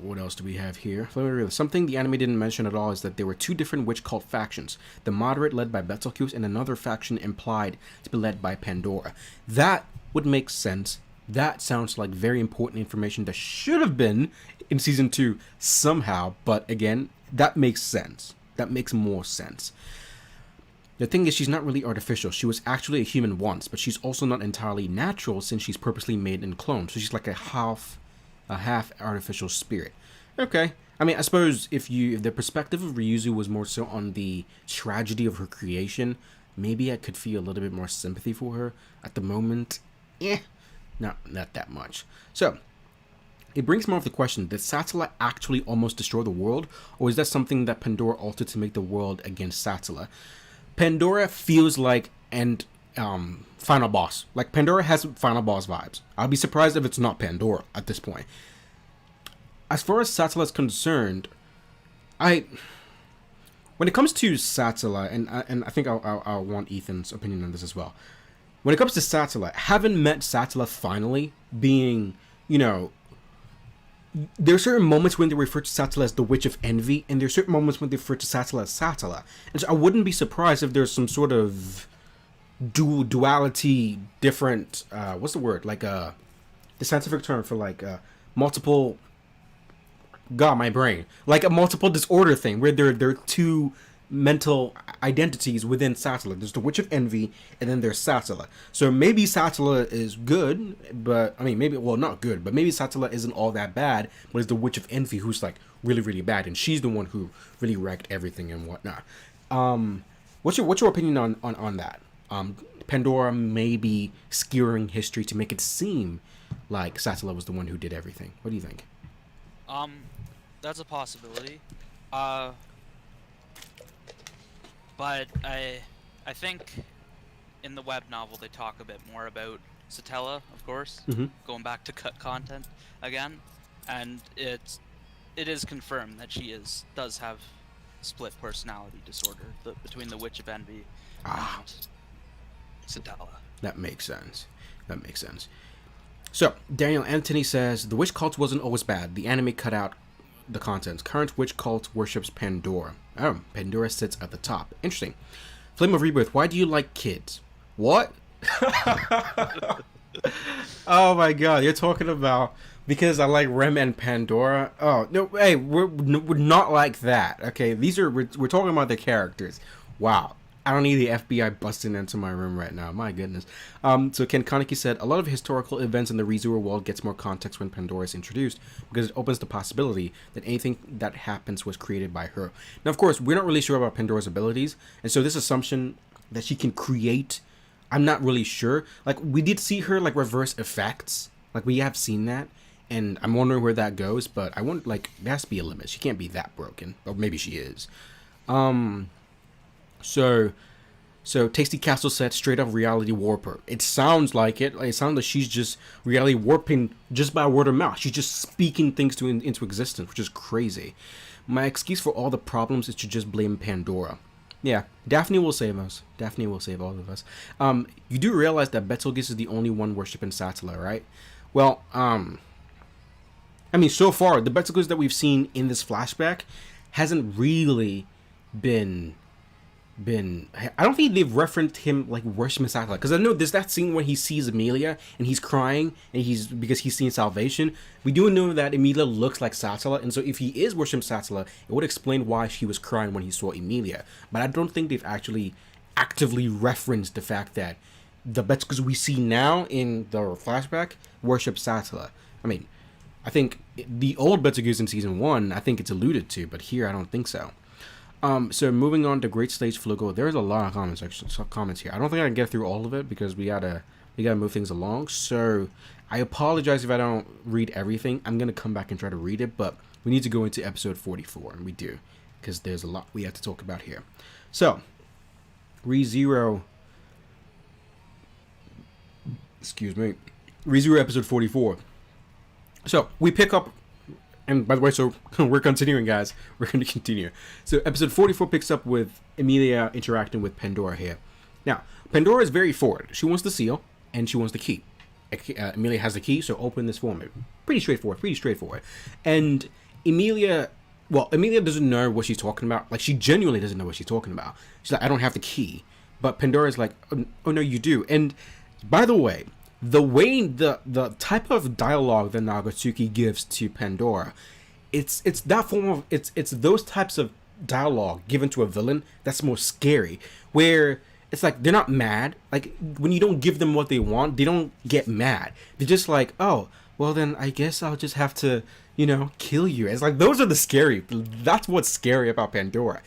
What else do we have here? Something the anime didn't mention at all is that there were 2 different witch cult factions. The moderate led by Betelgeuse, and another faction implied to be led by Pandora. That would make sense. That sounds like very important information that should have been in season 2 somehow, but again, that makes sense. That makes more sense. The thing is, she's not really artificial. She was actually a human once, but she's also not entirely natural since she's purposely made and cloned. So she's like a half artificial spirit. Okay. I mean, I suppose if the perspective of Ryuzu was more so on the tragedy of her creation, maybe I could feel a little bit more sympathy for her. At the moment, not that much. So, it brings more of the question, did Sattala actually almost destroy the world? Or is that something that Pandora altered to make the world against Sattala? Pandora feels like final boss. Like, Pandora has final boss vibes. I'll be surprised if it's not Pandora at this point. As far as Sattala is concerned, when it comes to Sattala, and I think I'll want Ethan's opinion on this as well. When it comes to Sattala, having met Sattala finally, being, there are certain moments when they refer to Sattala as the Witch of Envy, and there are certain moments when they refer to Sattala as Sattala. And so I wouldn't be surprised if there's some sort of duality, different, what's the word? Like, the scientific term for, like, multiple, God, my brain. Like a multiple disorder thing, where there are 2 mental identities within Sattala. There's the Witch of Envy, and then there's Sattala. So maybe Sattala is good, but not good, but maybe Sattala isn't all that bad, but it's the Witch of Envy who's like really, really bad, and she's the one who really wrecked everything and whatnot. What's your opinion on that? Pandora may be skewering history to make it seem like Sattala was the one who did everything. What do you think? That's a possibility. But I think in the web novel they talk a bit more about Satella, of course, going back to cut content again, and it is confirmed that she does have split personality disorder between the Witch of Envy and Satella. That makes sense. So, Daniel Anthony says, the witch cult wasn't always bad. The anime cut out the contents. Current witch cult worships Pandora. Oh, Pandora sits at the top. Interesting. Flame of Rebirth, why do you like kids? What? Oh my god, you're talking about because I like Rem and Pandora? Oh, no, hey, we're not like that, okay? We're talking about the characters. Wow. I don't need the FBI busting into my room right now. My goodness. So Ken Kaneki said, a lot of historical events in the ReZero world gets more context when Pandora is introduced because it opens the possibility that anything that happens was created by her. Now, of course, we're not really sure about Pandora's abilities, and so this assumption that she can create, I'm not really sure. Like, we did see her, like, reverse effects. Like, we have seen that, and I'm wondering where that goes, but I want, like, there has to be a limit. She can't be that broken. Or maybe she is. So Tasty Castle said straight up reality warper. It sounds like it. It sounds like she's just reality warping just by word of mouth. She's just speaking things into existence, which is crazy. My excuse for all the problems is to just blame Pandora. Yeah, Daphne will save us. Daphne will save all of us. You do realize that Betelgeuse is the only one worshipping Satella, right? Well, I mean, so far, the Betelgeuse that we've seen in this flashback hasn't really been I don't think they've referenced him like worshiping Satella, because I know there's that scene when he sees Emilia and he's crying and because he's seeing salvation. We do know that Emilia looks like Satella, and so if he is worshiping Satella, it would explain why she was crying when he saw Emilia. But I don't think they've actually actively referenced the fact that the Betelgeuse we see now in the flashback worship Satella. I mean, I think the old Betelgeuse in season 1, I think it's alluded to, but here I don't think so. So moving on to Great Stage Flugo, there's a lot of comments here. I don't think I can get through all of it because we gotta move things along. So I apologize if I don't read everything. I'm gonna come back and try to read it, but we need to go into episode 44, and we do, because there's a lot we have to talk about here. So ReZero episode 44. So we pick up. And by the way, so we're continuing, guys. We're going to continue. So episode 44 picks up with Emilia interacting with Pandora here. Now, Pandora is very forward. She wants the seal, and she wants the key. Emilia has the key, so open this for me. Pretty straightforward. And Emilia doesn't know what she's talking about. Like, she genuinely doesn't know what she's talking about. She's like, I don't have the key. But Pandora's like, oh no, you do. And by the way, the type of dialogue that Nagatsuki gives to Pandora, it's that form of it's those types of dialogue given to a villain that's more scary, where it's like they're not mad. Like, when you don't give them what they want, they don't get mad. They're just like, oh, well then I guess I'll just have to, kill you. It's like, those are the scary. That's what's scary about Pandora.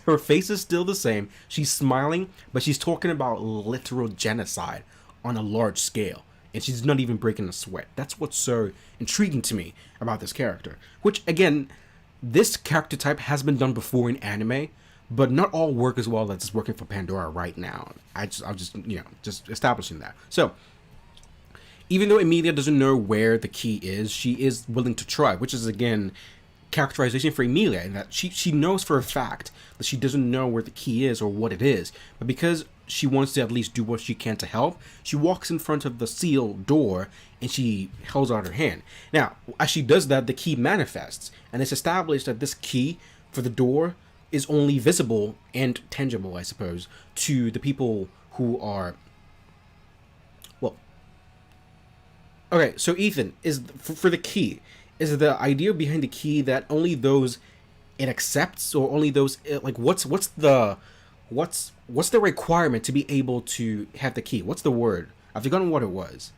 Her face is still the same. She's smiling, but she's talking about literal genocide on a large scale, and she's not even breaking a sweat. That's what's so intriguing to me about this character, which, again, this character type has been done before in anime, but not all work as well as it's working for Pandora right now. I'm just establishing that. So even though Emilia doesn't know where the key is, she is willing to try, which is, again, characterization for Emilia, in that she knows for a fact that she doesn't know where the key is or what it is, but because she wants to at least do what she can to help, she walks in front of the sealed door and she holds out her hand. Now, as she does that, the key manifests, and it's established that this key for the door is only visible and tangible, I suppose, to the people who are, well, okay, so Ethan, is for the key, is the idea behind the key that only those it accepts, or only those, like, what's the requirement to be able to have the key? What's the word? I've forgotten what it was.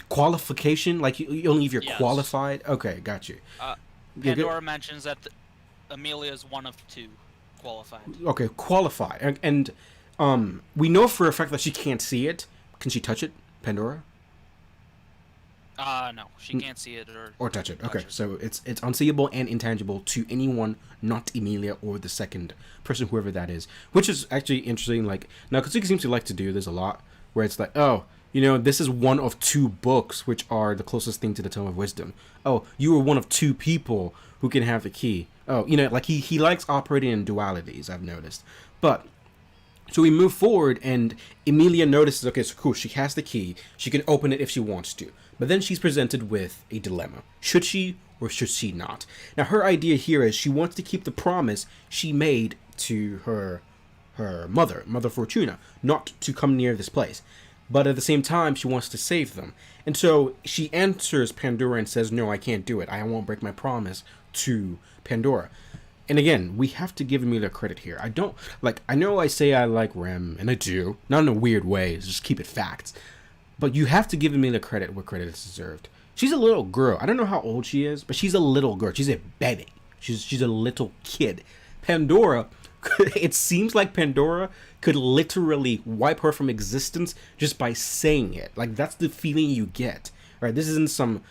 Qualification? Like, only if you're qualified? Okay, got you. Pandora mentions that Emilia is one of 2 qualified. Okay, qualified. And we know for a fact that she can't see it. Can she touch it, Pandora? No, she can't see it or touch it. Okay, so it's unseeable and intangible to anyone not Emilia or the second person, whoever that is. Which is actually interesting. Like, now Katsuki seems to like to do this a lot, where it's like, oh, this is one of 2 books which are the closest thing to the Tome of Wisdom. Oh, you are one of 2 people who can have the key. Oh, like he likes operating in dualities, I've noticed. But so we move forward, and Emilia notices, okay, so cool, she has the key. She can open it if she wants to. But then she's presented with a dilemma. Should she or should she not? Now, her idea here is she wants to keep the promise she made to her her mother, Mother Fortuna, not to come near this place. But at the same time, she wants to save them. And so she answers Pandora and says, no, I can't do it. I won't break my promise to Pandora. And again, we have to give Emilia credit here. I know I say I like Rem, and I do. Not in a weird way, just keep it facts. But you have to give Emilia credit where credit is deserved. She's a little girl. I don't know how old she is, but she's a little girl. She's a baby. She's a little kid. Pandora, it seems like Pandora could literally wipe her from existence just by saying it. Like, that's the feeling you get. Right? This isn't some,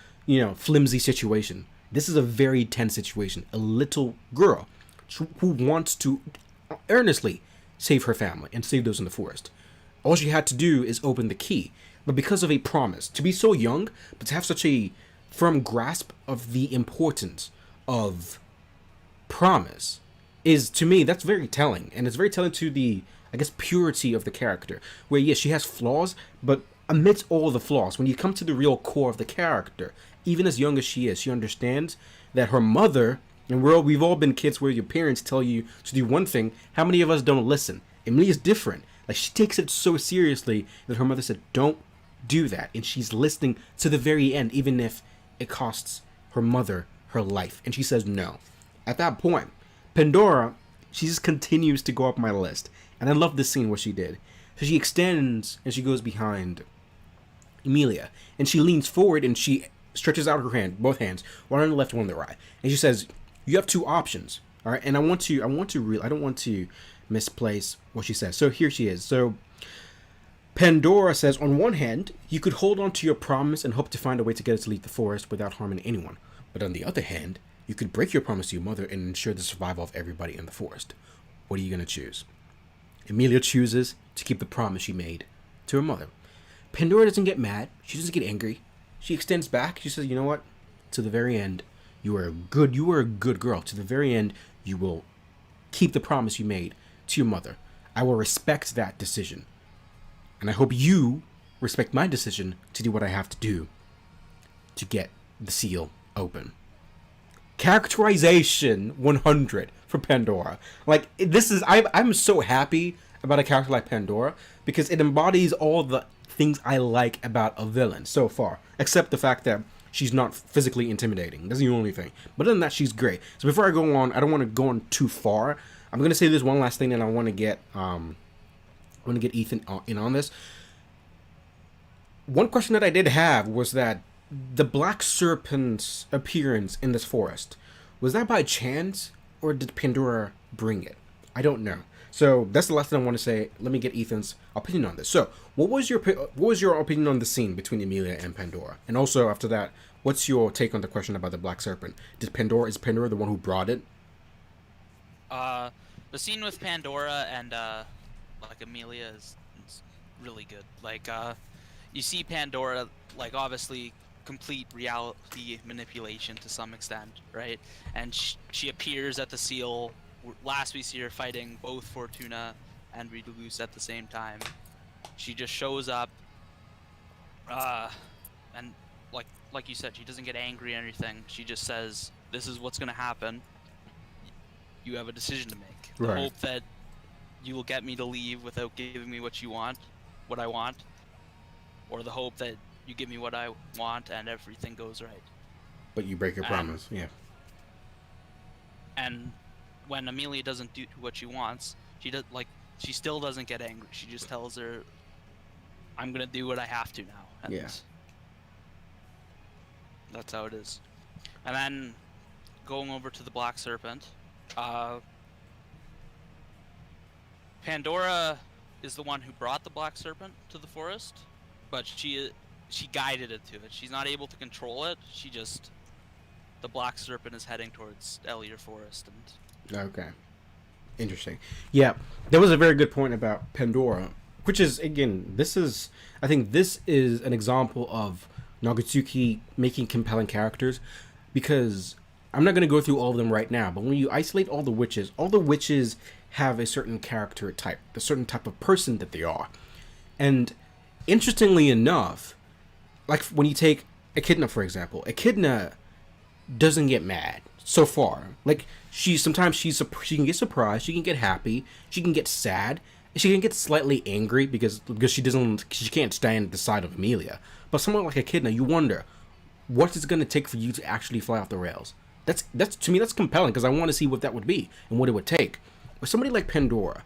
flimsy situation. This is a very tense situation. A little girl who wants to earnestly save her family and save those in the forest. All she had to do is open the key. But because of a promise, to be so young, but to have such a firm grasp of the importance of promise is, to me, that's very telling. And it's very telling to the, purity of the character. Where, yes, she has flaws, but amidst all the flaws, when you come to the real core of the character, even as young as she is, she understands that her mother, and we've all been kids where your parents tell you to do one thing. How many of us don't listen? Emilia's different. Like, she takes it so seriously that her mother said, don't do that. And she's listening to the very end, even if it costs her mother her life. And she says no. At that point, Pandora, she just continues to go up my list. And I love this scene, what she did. So she extends and she goes behind Emilia. And she leans forward and she stretches out her hand, both hands, one on the left, one on the right. And she says, you have two options. All right. And I don't want to misplace what she says. So here she is. So Pandora says, on one hand, you could hold on to your promise and hope to find a way to get it to leave the forest without harming anyone. But on the other hand, you could break your promise to your mother and ensure the survival of everybody in the forest. What are you going to choose? Emilia chooses to keep the promise she made to her mother. Pandora doesn't get mad. She doesn't get angry. She extends back. She says, you know what? To the very end, you are a good girl. To the very end, you will keep the promise you made to your mother. I will respect that decision. And I hope you respect my decision to do what I have to do to get the seal open. Characterization 100 for Pandora. Like, I'm so happy about a character like Pandora because it embodies all the things I like about a villain so far, except the fact that she's not physically intimidating. That's the only thing. But other than that, she's great. So before I go on, I don't want to go on too far. I'm gonna say this one last thing, and I want to get Ethan in on this. One question that I did have was that the Black Serpent's appearance in this forest, was that by chance or did Pandora bring it? I don't know. So that's the last thing I want to say. Let me get Ethan's opinion on this. So what was your opinion on the scene between Emilia and Pandora? And also after that, what's your take on the question about the Black Serpent? Is Pandora the one who brought it? The scene with Pandora and Emilia is really good. You see Pandora, obviously complete reality manipulation to some extent, right? And she appears at the seal. Last we see her fighting both Fortuna and Regulus at the same time. She just shows up, and like you said, she doesn't get angry or anything. She just says, "This is what's gonna happen. You have a decision to make. The Right. hope that you will get me to leave without giving me what I want, or the hope that you give me what I want and everything goes right." But you break your promise, yeah. And when Emilia doesn't do what she wants, she still doesn't get angry. She just tells her, "I'm gonna do what I have to now." And yeah. That's how it is. And then going over to the Black Serpent, Pandora is the one who brought the Black Serpent to the forest, but she guided it to it. She's not able to control it. The Black Serpent is heading towards Emilia Forest, and Okay. Interesting. Yeah, that was a very good point about Pandora, which is, again, I think this is an example of Nagatsuki making compelling characters, because I'm not going to go through all of them right now, but when you isolate all the witches have a certain character type, a certain type of person that they are. And interestingly enough, like when you take Echidna, for example, Echidna doesn't get mad. so far. Like sometimes she can get surprised, she can get happy, she can get sad, and she can get slightly angry because she can't stand the side of Emilia. But someone like Echidna, you wonder what is it going to take for you to actually fly off the rails. That's to me that's compelling because I want to see what that would be and what it would take. Or somebody like Pandora,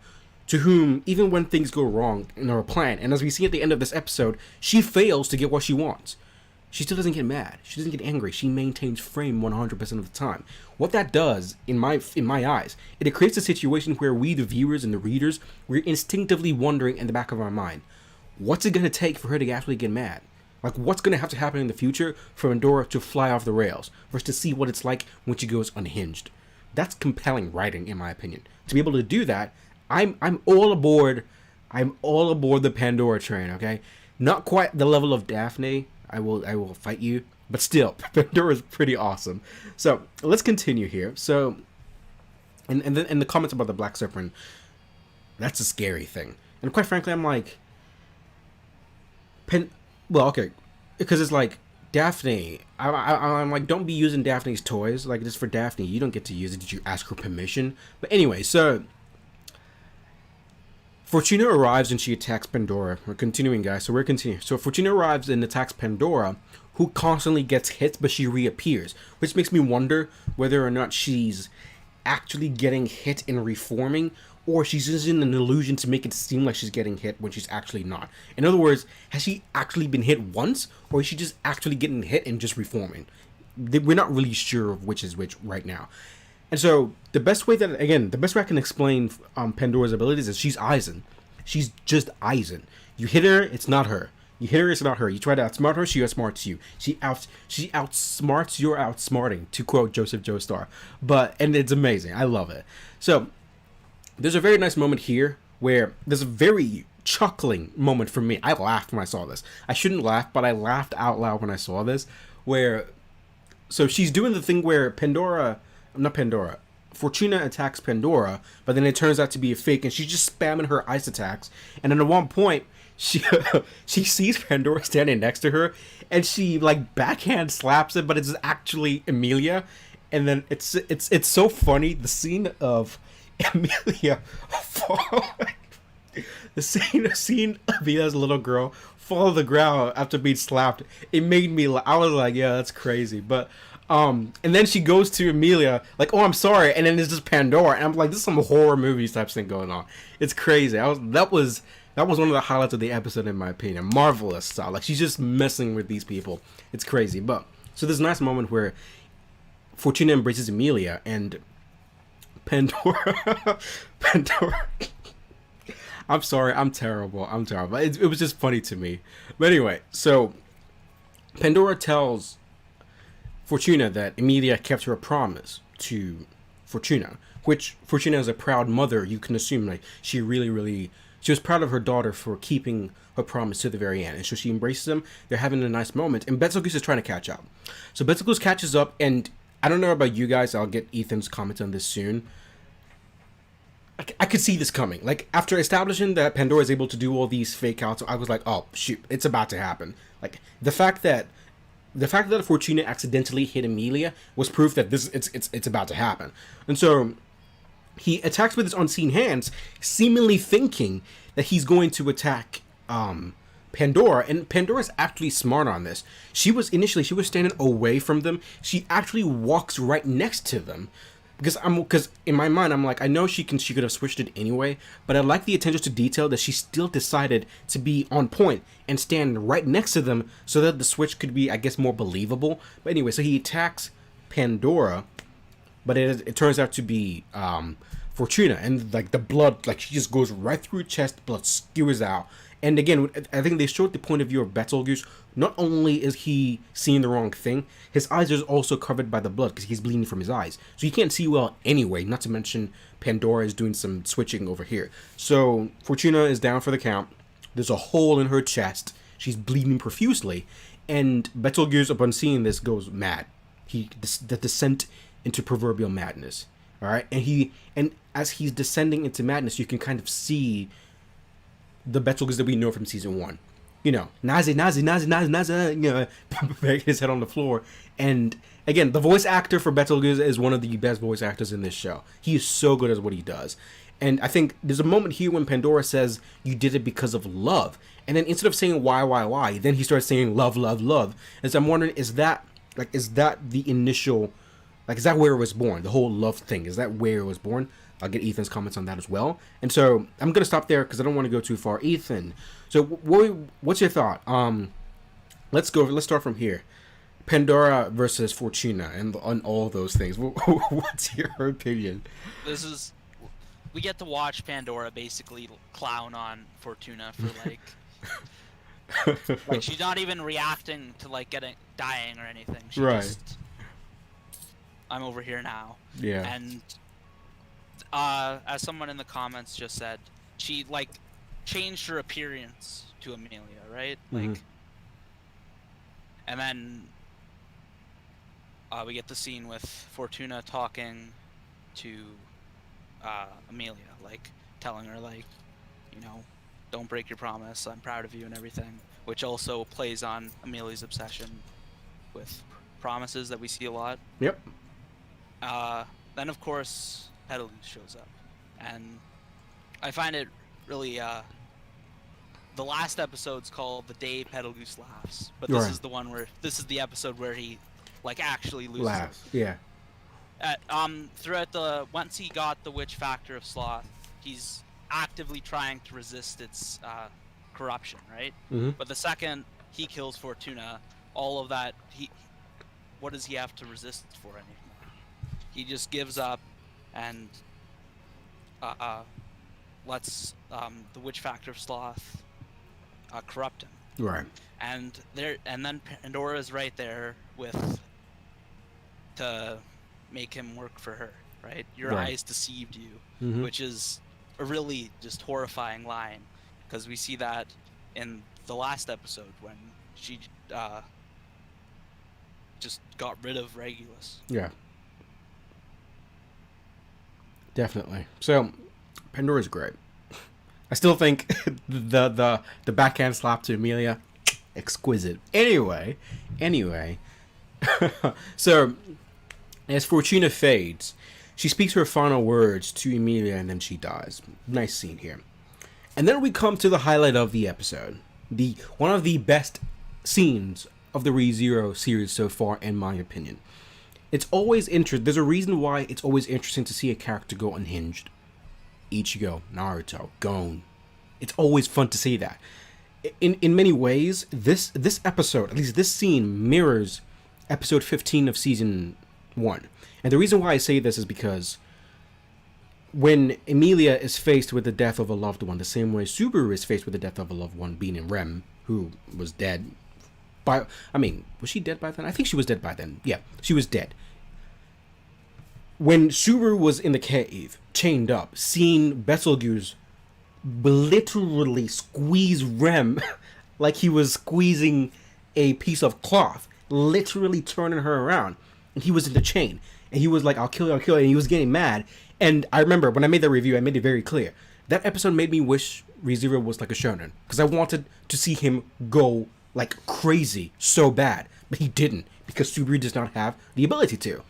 to whom even when things go wrong in her plan, and as we see at the end of this episode, she fails to get what she wants. She still doesn't get mad. She doesn't get angry. She maintains frame 100% of the time. What that does, in my eyes, it creates a situation where we, the viewers and the readers, we're instinctively wondering in the back of our mind, what's it going to take for her to actually get mad? Like, what's going to have to happen in the future for Pandora to fly off the rails, for us to see what it's like when she goes unhinged? That's compelling writing, in my opinion. To be able to do that, I'm all aboard. I'm all aboard the Pandora train. Okay, not quite the level of Daphne. I will fight you, but still, Pandora is pretty awesome. So let's continue here. So, and then in the comments about the Black Serpent, that's a scary thing. And quite frankly, I'm like, well, okay, because it's like Daphne. I'm like, don't be using Daphne's toys. Like, just for Daphne, you don't get to use it. Did you ask her permission? But anyway, so Fortuna arrives and she attacks Pandora. We're continuing, guys, so we're continuing. So Fortuna arrives and attacks Pandora, who constantly gets hit, but she reappears, which makes me wonder whether or not she's actually getting hit and reforming, or she's using an illusion to make it seem like she's getting hit when she's actually not. In other words, has she actually been hit once, or is she just actually getting hit and just reforming? We're not really sure of which is which right now. And so the best way I can explain Pandora's abilities is she's AIZEN. She's just AIZEN. You hit her, it's not her. You hit her, it's not her. You try to outsmart her, she outsmarts you. She outsmarts your outsmarting, to quote Joseph Joestar. And it's amazing. I love it. So there's a very nice moment here where there's a very chuckling moment for me. I laughed when I saw this. I shouldn't laugh, but I laughed out loud when I saw this. So she's doing the thing where Fortuna attacks Pandora, but then it turns out to be a fake, and she's just spamming her ice attacks. And then at one point, she sees Pandora standing next to her, and she like backhand slaps it, but it's actually Emilia. And then it's so funny, the scene of Emilia the scene of Emilia's little girl fall to the ground after being slapped. It made me. I was like, yeah, that's crazy, but. And then she goes to Emilia, like, oh, I'm sorry, and then it's just Pandora, and I'm like, this is some horror movies type thing going on. It's crazy. That was one of the highlights of the episode, in my opinion. Marvelous style. Like, she's just messing with these people. It's crazy. But so there's a nice moment where Fortuna embraces Emilia, and Pandora. I'm sorry. I'm terrible. It was just funny to me. But anyway, so Pandora tells Fortuna that Emilia kept her promise to Fortuna, which Fortuna, as a proud mother, you can assume like she was proud of her daughter for keeping her promise to the very end. And so she embraces him. They're having a nice moment, and Betelgeuse is trying to catch up. So Betelgeuse catches up, and I don't know about you guys. I'll get Ethan's comments on this soon. I could see this coming. Like, after establishing that Pandora is able to do all these fake outs, I was like, oh shoot, it's about to happen. Like, the fact that Fortuna accidentally hit Emilia was proof that it's about to happen. And so he attacks with his unseen hands, seemingly thinking that he's going to attack Pandora. And Pandora's actually smart on this. She was standing away from them. She actually walks right next to them. Because in my mind, I'm like, I know she could have switched it anyway, but I like the attention to detail that she still decided to be on point and stand right next to them so that the switch could be, I guess, more believable. But anyway, so he attacks Pandora, but it turns out to be Fortuna, and like the blood, like she just goes right through her chest, blood skewers out. And again, I think they showed the point of view of Betelgeuse. Not only is he seeing the wrong thing, his eyes are also covered by the blood because he's bleeding from his eyes. So he can't see well anyway, not to mention Pandora is doing some switching over here. So Fortuna is down for the count. There's a hole in her chest. She's bleeding profusely. And Betelgeuse, upon seeing this, goes mad. The descent into proverbial madness. Alright? And as he's descending into madness, you can kind of see the Betelgeuse that we know from season 1. You know, Nazi, you know, banging his head on the floor. And again, the voice actor for Betelgeuse is one of the best voice actors in this show. He is so good at what he does. And I think there's a moment here when Pandora says, you did it because of love. And then instead of saying why, then he starts saying love, love, love. And so I'm wondering, is that the initial, is that where it was born? The whole love thing, is that where it was born? I'll get Ethan's comments on that as well. And so I'm going to stop there because I don't want to go too far. Ethan, so what's your thought? Let's start from here. Pandora versus Fortuna and on all those things. What's your opinion? We get to watch Pandora basically clown on Fortuna for like she's not even reacting to like dying or anything. She just, I'm over here now. Yeah. And as someone in the comments just said, she like changed her appearance to Emilia, right? Like, and then we get the scene with Fortuna talking to Emilia, like telling her like, you know, don't break your promise, I'm proud of you and everything, which also plays on Emilia's obsession with promises that we see a lot. Yep. Then of course Betelgeuse shows up, and I find it really the last episode's called The Day Betelgeuse Laughs, but this is this is the episode where he like actually loses. Laughs. Yeah. Once he got the witch factor of sloth, he's actively trying to resist its corruption, right? But the second he kills Fortuna, all of that, what does he have to resist for anymore? He just gives up and lets the witch factor of sloth corrupt him. Right. And then Pandora is right there to make him work for her, right? Your eyes deceived you, which is a really just horrifying line, because we see that in the last episode when she just got rid of Regulus. Yeah. Definitely. So, Pandora's great. I still think the backhand slap to Emilia, exquisite. Anyway, so as Fortuna fades, she speaks her final words to Emilia and then she dies. Nice scene here. And then we come to the highlight of the episode. One of the best scenes of the ReZero series so far, in my opinion. It's always interesting. There's a reason why it's always interesting to see a character go unhinged. Ichigo, Naruto, Gon. It's always fun to see that. In many ways, this episode, at least this scene, mirrors episode 15 of season 1. And the reason why I say this is because when Emilia is faced with the death of a loved one, the same way Subaru is faced with the death of a loved one, being in Rem, who was dead was she dead by then? I think she was dead by then. Yeah, she was dead. When Subaru was in the cave, chained up, seeing Betelgeuse literally squeeze Rem like he was squeezing a piece of cloth, literally turning her around, and he was in the chain, and he was like, I'll kill you, and he was getting mad. And I remember when I made that review, I made it very clear. That episode made me wish ReZero was like a shonen, because I wanted to see him go like crazy so bad, but he didn't, because Subaru does not have the ability to.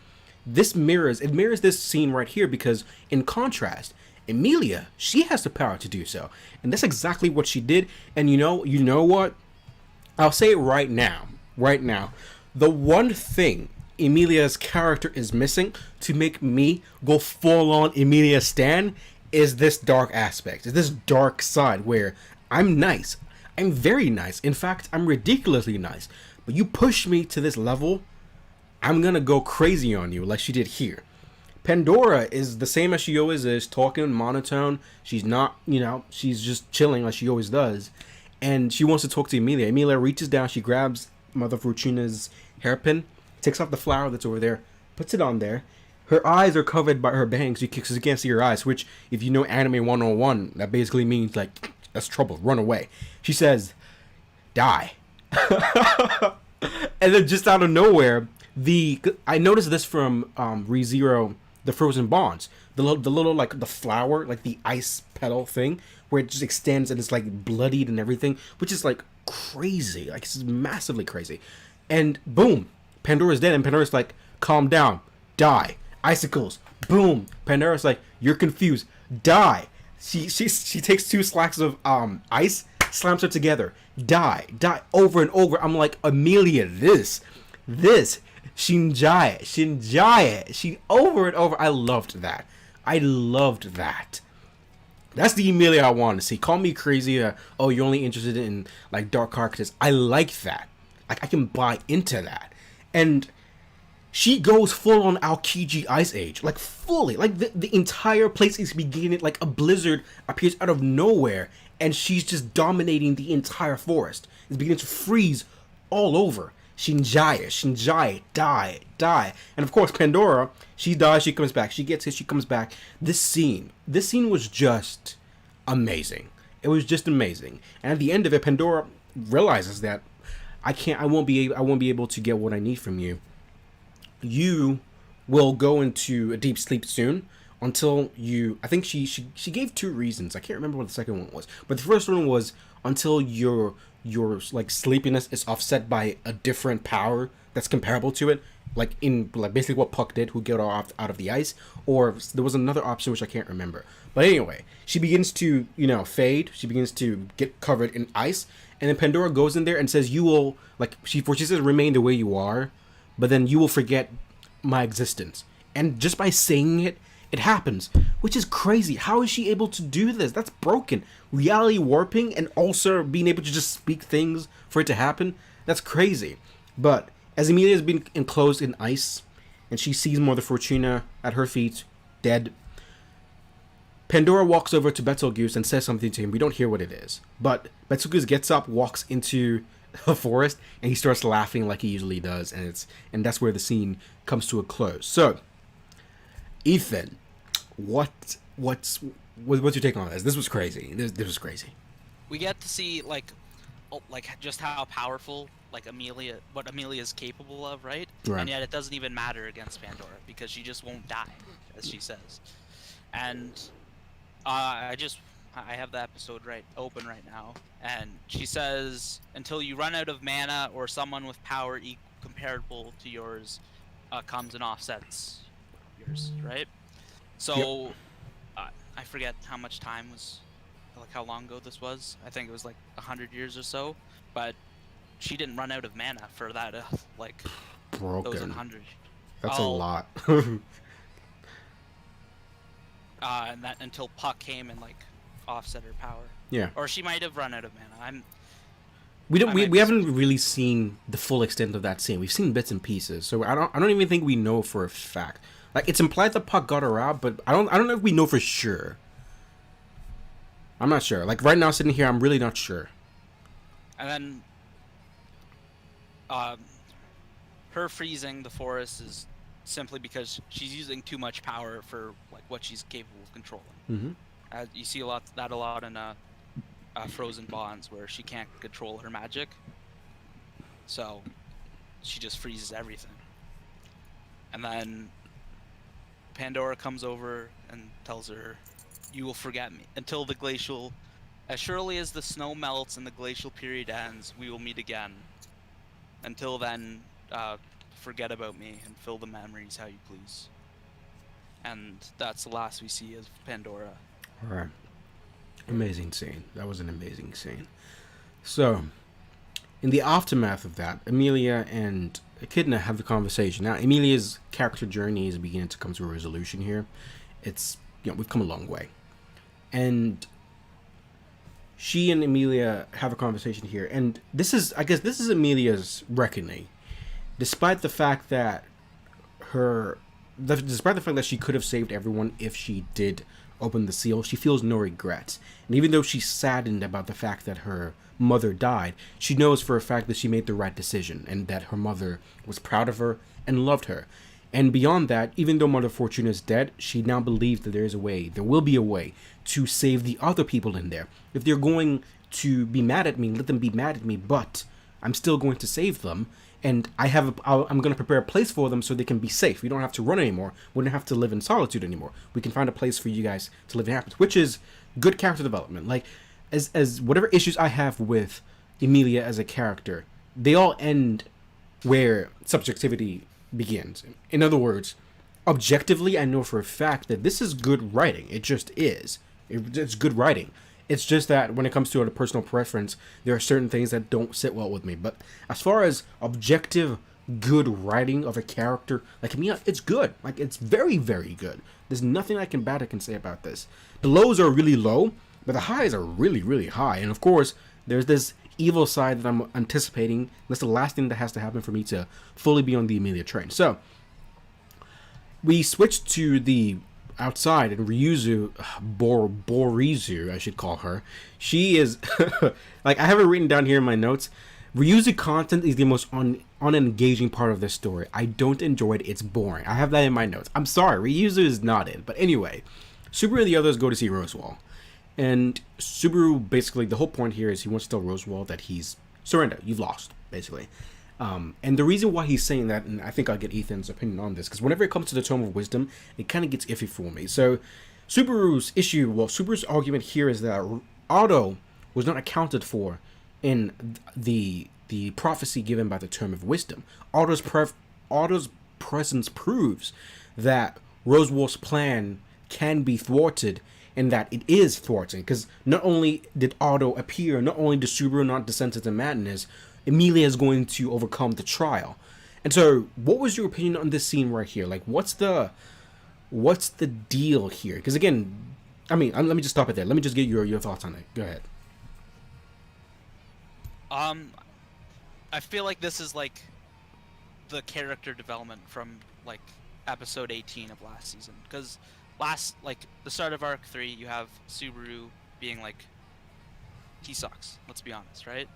It mirrors this scene right here, because in contrast, Emilia, she has the power to do so, and that's exactly what she did. And you know what? I'll say it right now. The one thing Emilia's character is missing to make me go full on Emilia stan is this dark aspect, is this dark side where I'm nice. I'm very nice. In fact, I'm ridiculously nice. But you push me to this level, I'm gonna go crazy on you like she did here. Pandora is the same as she always is, talking monotone. She's not, she's just chilling like she always does. And she wants to talk to Emilia. Emilia reaches down, she grabs Mother Fortuna's hairpin, takes off the flower that's over there, puts it on there. Her eyes are covered by her bangs. She kicks, you can't see her eyes, which, if you know anime 101, that basically means, like, that's trouble, run away. She says, die. And then just out of nowhere, I noticed this from ReZero, the Frozen Bonds. The little, like, the flower, like the ice petal thing, where it just extends and it's, like, bloodied and everything, which is, like, crazy. Like, it's massively crazy. And boom, Pandora's dead, and Pandora's like, calm down, die. Icicles, boom. Pandora's like, you're confused, die. She takes 2 slacks of ice, slams it together, die, over and over. I'm like, Emilia, this, Shinjaya, she over and over. I loved that. That's the Emilia I want to see. Call me crazy. Oh, you're only interested in like dark characters. I like that. Like I can buy into that. And she goes full on Aokiji Ice Age, like fully. Like the entire place is beginning. Like a blizzard appears out of nowhere, and she's just dominating the entire forest. It's beginning to freeze all over. Shinjaya, die. And of course, Pandora, she dies, she comes back. She gets hit, she comes back. This scene was just amazing. It was just amazing. And at the end of it, Pandora realizes that I won't be able to get what I need from you. You will go into a deep sleep soon until you, I think she gave 2 reasons. I can't remember what the second one was. But the first one was until your like sleepiness is offset by a different power that's comparable to it, like in like basically what Puck did, who got out of the ice. Or there was another option which I can't remember. But anyway, she begins to fade. She begins to get covered in ice, and then Pandora goes in there and says, "You will like she says remain the way you are, but then you will forget my existence." And just by saying it, it happens, which is crazy. How is she able to do this? That's broken. Reality warping and also being able to just speak things for it to happen. That's crazy. But as Emilia has been enclosed in ice, and she sees Mother Fortuna at her feet, dead, Pandora walks over to Betelgeuse and says something to him. We don't hear what it is. But Betelgeuse gets up, walks into the forest, and he starts laughing like he usually does, and that's where the scene comes to a close. So, Ethan, what's your take on this? This was crazy. This was crazy. We get to see like just how powerful what Emilia is capable of, right? And yet it doesn't even matter against Pandora because she just won't die, as she says. And I have the episode open right now, and she says, until you run out of mana or someone with power comparable to yours comes and offsets yours, right? So Yep. I forget how much time was, like how long ago this was. I think it was like 100 years or so, but she didn't run out of mana for that Broken. those 100. That's a lot. And that until Puck came and like offset her power. Yeah. Or she might have run out of mana. We haven't really seen the full extent of that scene. We've seen bits and pieces, so I don't even think we know for a fact. Like it's implied that Puck got her out, but I don't know if we know for sure. I'm not sure. Like right now, sitting here, I'm really not sure. And then, her freezing the forest is simply because she's using too much power for like what she's capable of controlling. Mm-hmm. You see a lot in Frozen Bonds where she can't control her magic, so she just freezes everything. And then Pandora comes over and tells her, "You will forget me until the glacial. As surely as the snow melts and the glacial period ends, we will meet again. Until then, forget about me and fill the memories how you please." And that's the last we see of Pandora. All right. Amazing scene. That was an amazing scene. So, in the aftermath of that, Emilia and Echidna have the conversation. Now, Emilia's character journey is beginning to come to a resolution here. It's, we've come a long way. And she and Emilia have a conversation here. And this is Emilia's reckoning. Despite the fact that she could have saved everyone if she did open the seal, she feels no regrets. And even though she's saddened about the fact that her mother died, she knows for a fact that she made the right decision and that her mother was proud of her and loved her. And beyond that, even though Mother Fortuna is dead, she now believes that there will be a way to save the other people in there. If they're going to be mad at me, let them be mad at me, but I'm still going to save them. And I'm going to prepare a place for them so they can be safe. We don't have to run anymore. We don't have to live in solitude anymore. We can find a place for you guys to live in happiness, which is good character development. Like, as whatever issues I have with Emilia as a character, they all end where subjectivity begins. In other words, objectively, I know for a fact that this is good writing. It just is. It's good writing. It's just that when it comes to a personal preference, there are certain things that don't sit well with me. But as far as objective good writing of a character like Emilia, it's good. Like, it's very, very good. There's nothing bad I can say about this. The lows are really low, but the highs are really, really high. And of course, there's this evil side that I'm anticipating. That's the last thing that has to happen for me to fully be on the Emilia train. So we switched to the outside, and Ryuzu, Borizu, I should call her. She is, like, I have it written down here in my notes. Ryuzu content is the most unengaging part of this story. I don't enjoy it. It's boring. I have that in my notes. I'm sorry, Ryuzu is not in. But anyway, Subaru and the others go to see Roswaal. And Subaru, basically, the whole point here is he wants to tell Roswaal that he's surrender. You've lost, basically. And the reason why he's saying that, and I think I'll get Ethan's opinion on this, because whenever it comes to the Tome of Wisdom, it kind of gets iffy for me. So Subaru's argument here is that Otto was not accounted for in the prophecy given by the Tome of Wisdom. Otto's presence proves that Roswaal's plan can be thwarted, and that it is thwarted, because not only did Otto appear, not only did Subaru not descend into madness, Emilia is going to overcome the trial. And so, what was your opinion on this scene right here? Like, what's the deal here? Because again, I mean, let me just stop it there. Let me just get your thoughts on it. Go ahead. I feel like this is like the character development from like episode 18 of last season, because the start of arc 3, you have Subaru being like, he sucks. Let's be honest, right?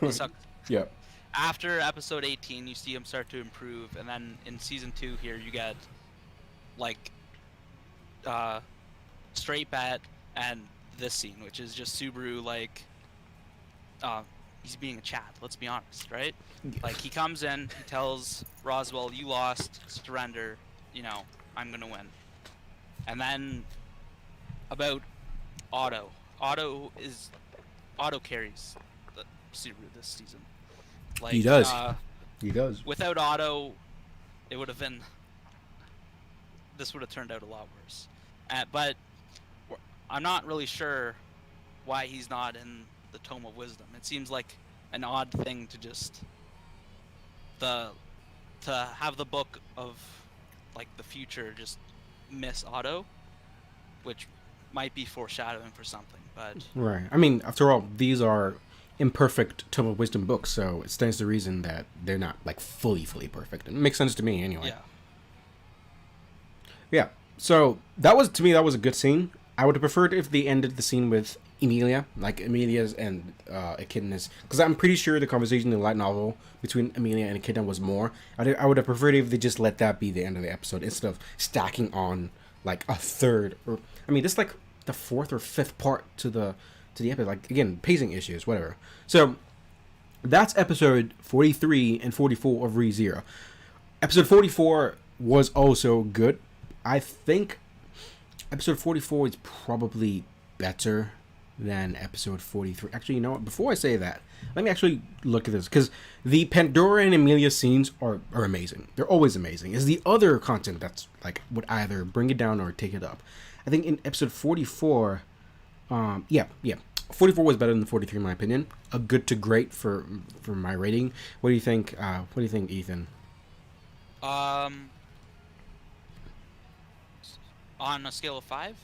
He sucks. Yeah. After episode 18, you see him start to improve, and then in season 2 here, you get like straight bat and this scene, which is just Subaru like he's being a Chad. Let's be honest, right? Like, he comes in, he tells Roswaal, "You lost, surrender. You know, I'm gonna win." And then about Otto. Otto carries the Subaru this season. Like, he does. He does. Without Otto, it would have been. This would have turned out a lot worse. But I'm not really sure why he's not in the Tome of Wisdom. It seems like an odd thing to just to have the book of like the future just miss Otto, which might be foreshadowing for something. But right. I mean, after all, these are imperfect Tome of Wisdom books, so it stands to reason that they're not like fully perfect. It makes sense to me anyway. Yeah. Yeah. So that was a good scene. I would have preferred if they ended the scene with Emilia, like Emilia's and Echidna's, because I'm pretty sure the conversation in the light novel between Emilia and Echidna was more. I would have preferred if they just let that be the end of the episode instead of stacking on like a third, or I mean, this is like the fourth or fifth part to the episode. Like, again, pacing issues, whatever. So that's episode 43 and 44 of ReZero. Episode 44 was also good. I think episode 44 is probably better than episode 43. Actually, you know what? Before I say that, let me actually look at this, because the Pandora and Emilia scenes are amazing. They're always amazing. It's the other content that's like would either bring it down or take it up. I think in episode 44, 44 was better than 43 in my opinion. A good to great for my rating. What do you think? What do you think, Ethan? On a scale of 5?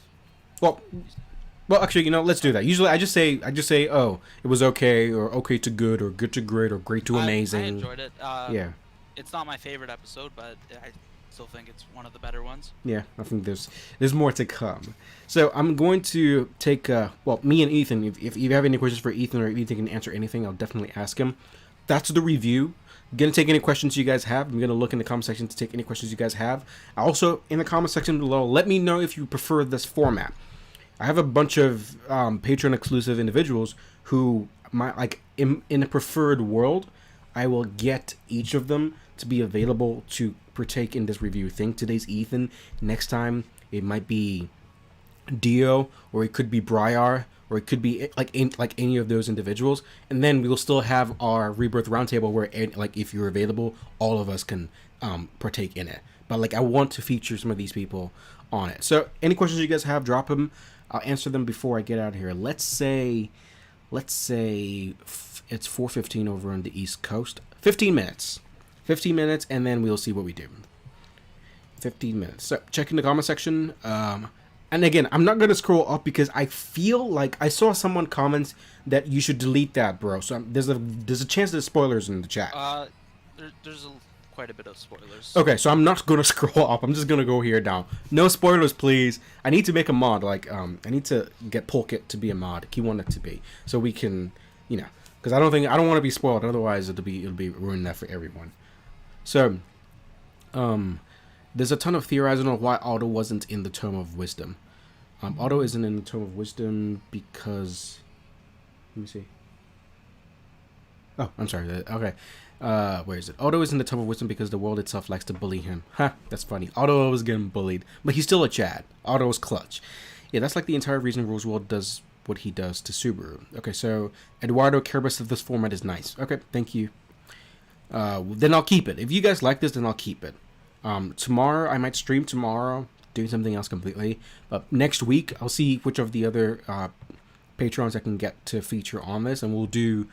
Well, actually, you know, let's do that. Usually, I just say, oh, it was okay, or okay to good, or good to great, or great to amazing. I enjoyed it. Yeah. It's not my favorite episode, but I still think it's one of the better ones. Yeah, I think there's more to come. So I'm going to take, me and Ethan, if you have any questions for Ethan, or if Ethan can answer anything, I'll definitely ask him. That's the review. I'm going to take any questions you guys have. I'm going to look in the comment section to take any questions you guys have. Also, in the comment section below, let me know if you prefer this format. I have a bunch of Patreon exclusive individuals who in a preferred world, I will get each of them to be available to partake in this review thing. Today's Ethan. Next time it might be Dio, or it could be Briar, or it could be like any of those individuals, and then we will still have our Rebirth roundtable where like if you're available, all of us can partake in it. But like I want to feature some of these people on it. So any questions you guys have, drop them. I'll answer them before I get out of here. Let's say it's 4:15 over on the East Coast. 15 minutes, and then we'll see what we do. 15 minutes. So check in the comment section. And again, I'm not going to scroll up because I feel like I saw someone comment that you should delete that, bro. So there's a chance there's spoilers in the chat. There's quite a bit of spoilers. Okay, so I'm not going to scroll up. I'm just going to go here down. No spoilers, please. I need to make a mod. Like, I need to get Polkit to be a mod. He wanted to be, so we can, because I don't want to be spoiled. Otherwise, it'll be ruined that for everyone. So, there's a ton of theorizing on why Otto wasn't in the Tome of Wisdom. Otto isn't in the Tome of Wisdom because... Let me see. Oh, I'm sorry. Okay. Where is it? Otto is in the Tome of Wisdom because the world itself likes to bully him. Ha, that's funny. Otto was getting bullied. But he's still a Chad. Otto is clutch. Yeah, that's like the entire reason Roswaal does what he does to Subaru. Okay, so Eduardo Kerbis of this format is nice. Okay, thank you. Then I'll keep it. If you guys like this, then I'll keep it. Tomorrow, I might stream tomorrow, doing something else completely. But next week, I'll see which of the other Patrons I can get to feature on this, and we'll do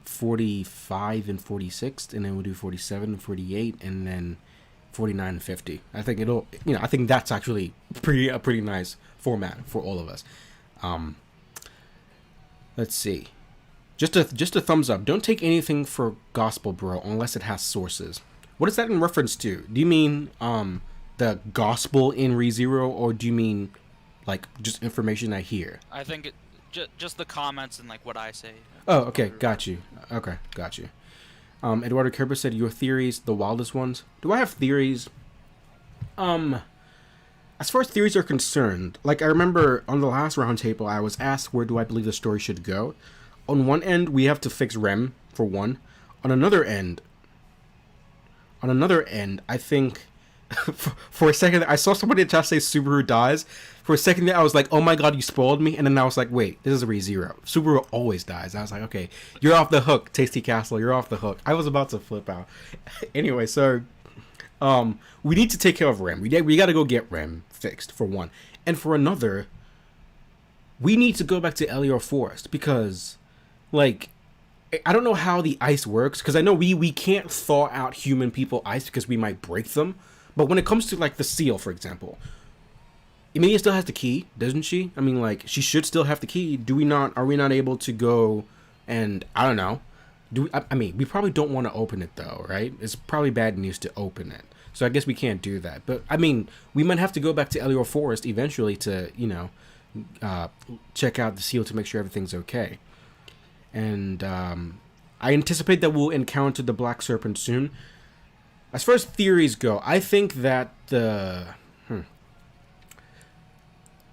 45 and 46, and then we'll do 47 and 48, and then 49 and 50. I think I think that's actually a pretty nice format for all of us. Let's see. Just a thumbs up. Don't take anything for gospel, bro, unless it has sources. What is that in reference to? Do you mean the gospel in ReZero, or do you mean like just information I hear? I think just the comments and like what I say. Oh, okay, got you. Okay, got you. Eduardo Kerber said your theories the wildest ones. Do I have theories? As far as theories are concerned, like I remember on the last roundtable, I was asked where do I believe the story should go. On one end, we have to fix Rem for one. On another end, I think for a second I saw somebody in chat say Subaru dies. For a second there, I was like, oh my god, you spoiled me. And then I was like, wait, this is a ReZero. Subaru always dies. I was like, okay, you're off the hook, Tasty Castle. You're off the hook. I was about to flip out. Anyway, so we need to take care of Rem. We got to go get Rem fixed, for one. And for another, we need to go back to Elior Forest because, like, I don't know how the ice works, because I know we can't thaw out human people ice because we might break them. But when it comes to, like, the seal, for example, Emilia still has the key, doesn't she? I mean, like, she should still have the key. Are we not able to go and, I don't know. I mean, we probably don't want to open it, though, right? It's probably bad news to open it. So I guess we can't do that. But, I mean, we might have to go back to Elior Forest eventually to, check out the seal to make sure everything's okay. And I anticipate that we'll encounter the Black Serpent soon. As far as theories go, I think that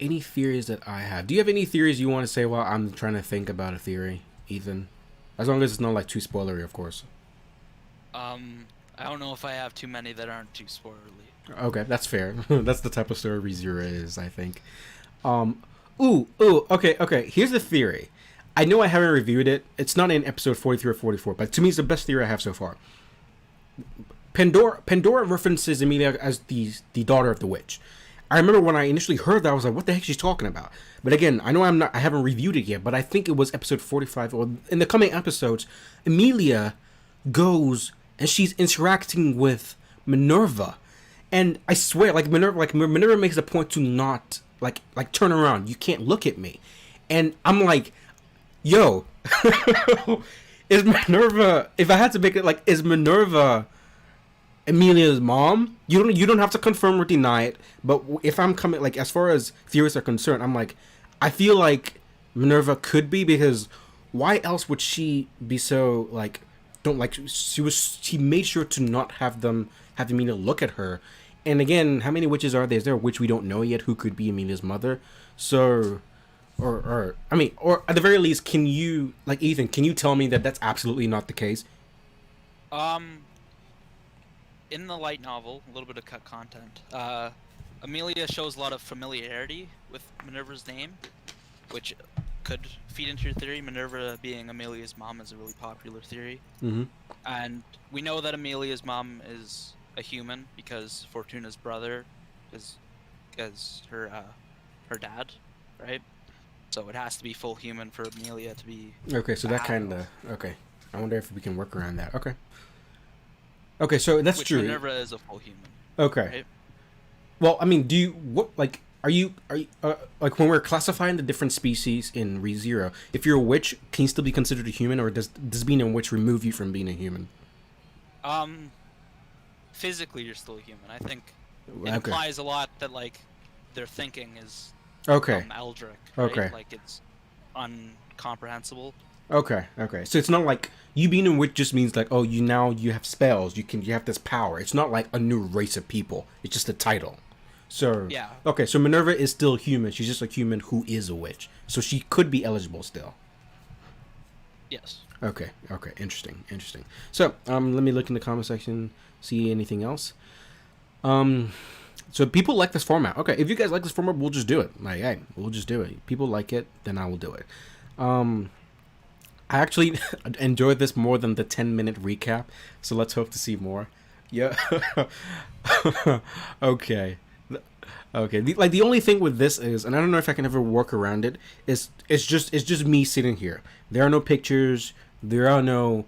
any theories that I have. Do you have any theories you want to say while I'm trying to think about a theory, Ethan? As long as it's not like too spoilery, of course. I don't know if I have too many that aren't too spoilery. Okay, that's fair. That's the type of story ReZero is, I think. Okay. Here's the theory. I know I haven't reviewed it. It's not in episode 43 or 44, but to me it's the best theory I have so far. Pandora references Emilia as the daughter of the witch. I remember when I initially heard that, I was like, what the heck is she talking about? But again, I know I haven't reviewed it yet, but I think it was episode 45, or in the coming episodes, Emilia goes and she's interacting with Minerva. And I swear, Minerva makes a point to not, like turn around. You can't look at me. And I'm like, yo, is Minerva, if I had to make it, like, is Minerva Emilia's mom? You don't have to confirm or deny it, but if I'm coming, like, as far as theories are concerned, I'm like, I feel like Minerva could be, because why else would she be so, like, she made sure to not have Emilia look at her. And again, how many witches are there? Is there a witch we don't know yet who could be Emilia's mother? So, or at the very least, can you, like, Ethan, can you tell me that that's absolutely not the case? In the light novel, a little bit of cut content, Emilia shows a lot of familiarity with Minerva's name, which could feed into your theory. Minerva being Emilia's mom is a really popular theory. Mm-hmm. And we know that Emilia's mom is a human because Fortuna's brother is her dad, right? So it has to be full human for Emilia to be. Okay, so that kind of okay. I wonder if we can work around that. Okay. Okay, so that's which true. Minerva is a full human. Okay. Right? Well, I mean, do you what like are you like when we're classifying the different species in ReZero? If you're a witch, can you still be considered a human, or does being a witch remove you from being a human? Physically you're still a human. I think it Okay. implies a lot that like their thinking is Okay. eldritch, right? Okay. Like it's uncomprehensible. Okay. Okay. So it's not like you being a witch just means like, oh, you have spells, you have this power. It's not like a new race of people. It's just a title. So Yeah. okay, so Minerva is still human. She's just a human who is a witch. So she could be eligible still. Yes. Okay. Okay. Interesting. Interesting. So let me look in the comment section. See anything else? So people like this format. Okay, if you guys like this format, we'll just do it. Like, hey, we'll just do it. People like it, then I will do it. I actually enjoyed this more than the 10-minute recap. So let's hope to see more. Yeah. Okay. Okay. The only thing with this is, and I don't know if I can ever work around it, is it's just me sitting here. There are no pictures. There are no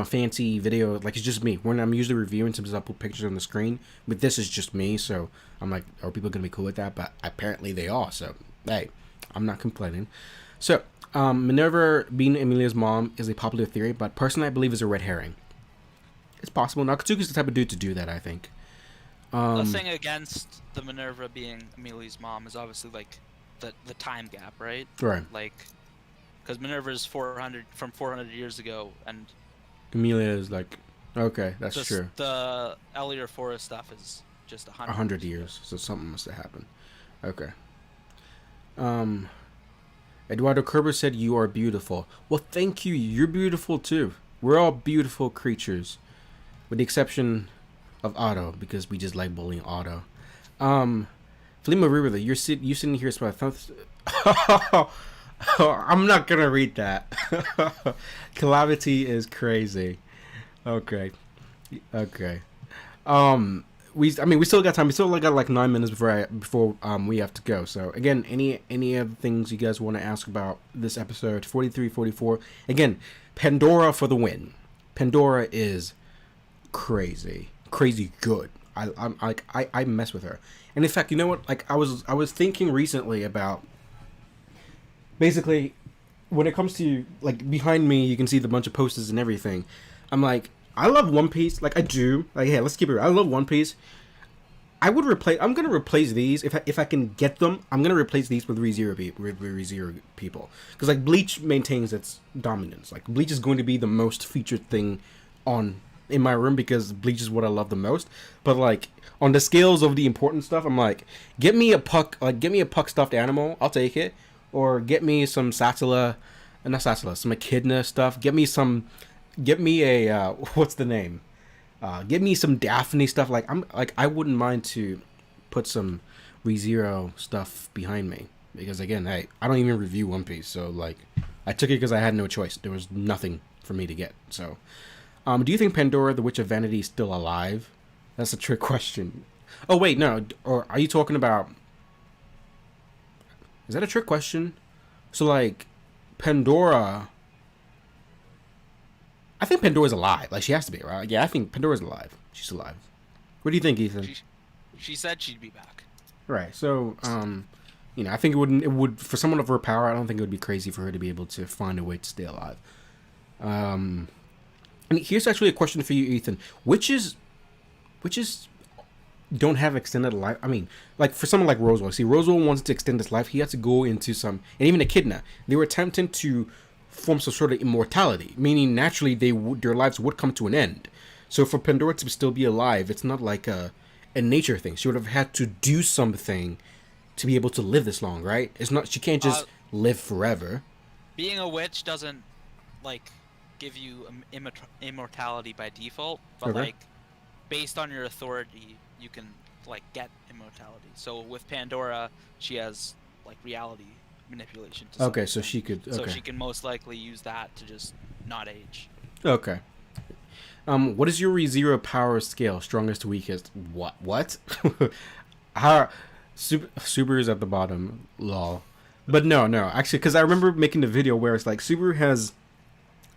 fancy video. Like, it's just me. When I'm usually reviewing, sometimes I'll put pictures on the screen. But this is just me, so I'm like, are people gonna be cool with that? But apparently they are. So hey, I'm not complaining. So Minerva being Emilia's mom is a popular theory, but personally I believe is a red herring. It's possible. Nakatsuki's the type of dude to do that, I think. The thing against the Minerva being Emilia's mom is obviously like the time gap, right? Right. Like, because Minerva's 400 years ago, and Emilia is like, okay, that's true. The Elior Forest stuff is just 100 years, so something must have happened. Okay. Eduardo Kerber said, "You are beautiful." Well, thank you. You're beautiful too. We're all beautiful creatures, with the exception of Otto, because we just like bullying Otto. Flima River, you sitting here, so I'm not gonna read that. Calamity is crazy. Okay. Okay. We still got time. We still got like 9 minutes before we have to go. So again, any other things you guys want to ask about this episode 43, 44? Again, Pandora for the win. Pandora is crazy good. I mess with her. And in fact, you know what? Like I was thinking recently about basically when it comes to like behind me, you can see the bunch of posters and everything. I'm like, I love One Piece, like I do. Like, yeah, let's keep it real. I love One Piece. I'm gonna replace these if I can get them. I'm gonna replace these with ReZero people, because like Bleach maintains its dominance. Like Bleach is going to be the most featured thing in my room because Bleach is what I love the most. But like on the scales of the important stuff, I'm like, get me a puck stuffed animal, I'll take it, or get me some some Echidna stuff. Get me a what's the name? Get me some Daphne stuff. Like I wouldn't mind to put some ReZero stuff behind me, because again, I don't even review One Piece, so like I took it because I had no choice. There was nothing for me to get. So, do you think Pandora, the Witch of Vanity, is still alive? That's a trick question. Oh wait, no. Or are you talking about? Is that a trick question? So like, Pandora. I think Pandora's alive. Like, she has to be, right? Yeah, I think Pandora's alive. She's alive. What do you think, Ethan? She said she'd be back. Right. So, I think it would for someone of her power. I don't think it would be crazy for her to be able to find a way to stay alive. And here's actually a question for you, Ethan. Witches don't have extended life. I mean, like for someone like Roswaal. See, Roswaal wants to extend his life. He had to go into some, and even Echidna. They were attempting to form some sort of immortality, meaning naturally their lives would come to an end. So for Pandora to still be alive, it's not like a nature thing. She would have had to do something to be able to live this long, right? It's not. She can't just live forever. Being a witch doesn't like give you immortality by default, but Okay. like based on your authority, you can like get immortality. So with Pandora, she has like reality manipulation to some Okay, so extent. she could. So Okay. she can most likely use that to just not age. Okay. What is your ReZero power scale? Strongest, weakest? What? What? How? Subaru is at the bottom. Lol. But no, actually, because I remember making the video where it's like Subaru has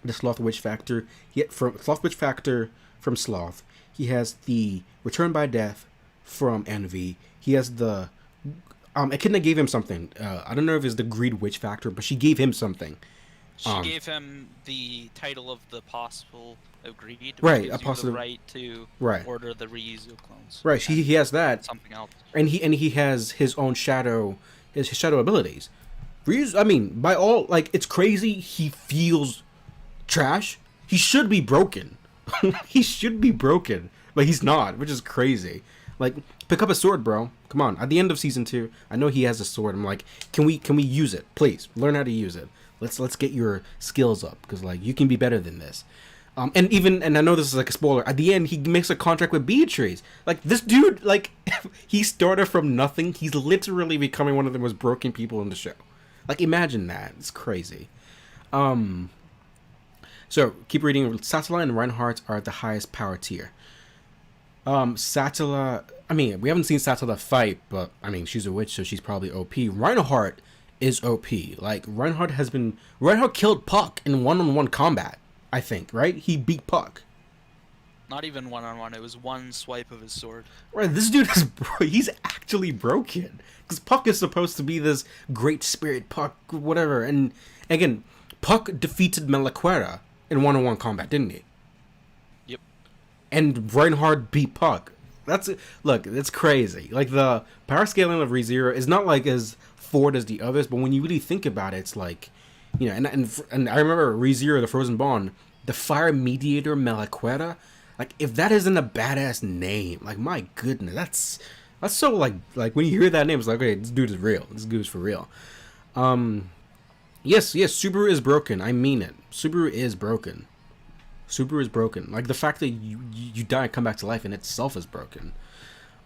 the Sloth Witch factor. From Sloth Witch factor from Sloth. He has the Return by Death from Envy. He has the Echidna gave him something. I don't know if it's the Greed Witch factor, but she gave him something. She gave him the title of the Apostle of Greed, which Right, gives Apostle you the right to order the Ryuzu clones. Right, he has that. Something else. And he has his own shadow, his shadow abilities. Ryuzu, I mean, by all, like, it's crazy he feels trash. He should be broken. He should be broken, but he's not, which is crazy. Like, pick up a sword, bro. Come on. At the end of season 2, I know he has a sword. I'm like, can we use it? Please, learn how to use it. Let's get your skills up, because like you can be better than this. And I know this is like a spoiler. At the end, he makes a contract with Beatrice. Like this dude, like he started from nothing. He's literally becoming one of the most broken people in the show. Like imagine that. It's crazy. So keep reading. Satella and Reinhardt are at the highest power tier. Satella. I mean, we haven't seen Satella fight, but I mean, she's a witch, so she's probably OP. Reinhardt is OP. Like Reinhardt killed Puck in one-on-one combat. I think, right? He beat Puck. Not even one-on-one. It was one swipe of his sword. Right, this dude he's actually broken. Because Puck is supposed to be this great spirit, Puck, whatever. And again, Puck defeated Melaquera in one-on-one combat, didn't he? Yep. And Reinhardt beat Puck. Look, it's crazy. Like the power scaling of ReZero is not like as forward as the others, but when you really think about it, it's like, you know, and I remember ReZero, the Frozen Bond, the Fire Mediator Melaquera. Like, if that isn't a badass name, like, my goodness, that's so, like when you hear that name, it's like, okay, this dude is real. This dude is for real. Yes, Subaru is broken. I mean it. Subaru is broken. Subaru is broken. Like, the fact that you die and come back to life in itself is broken.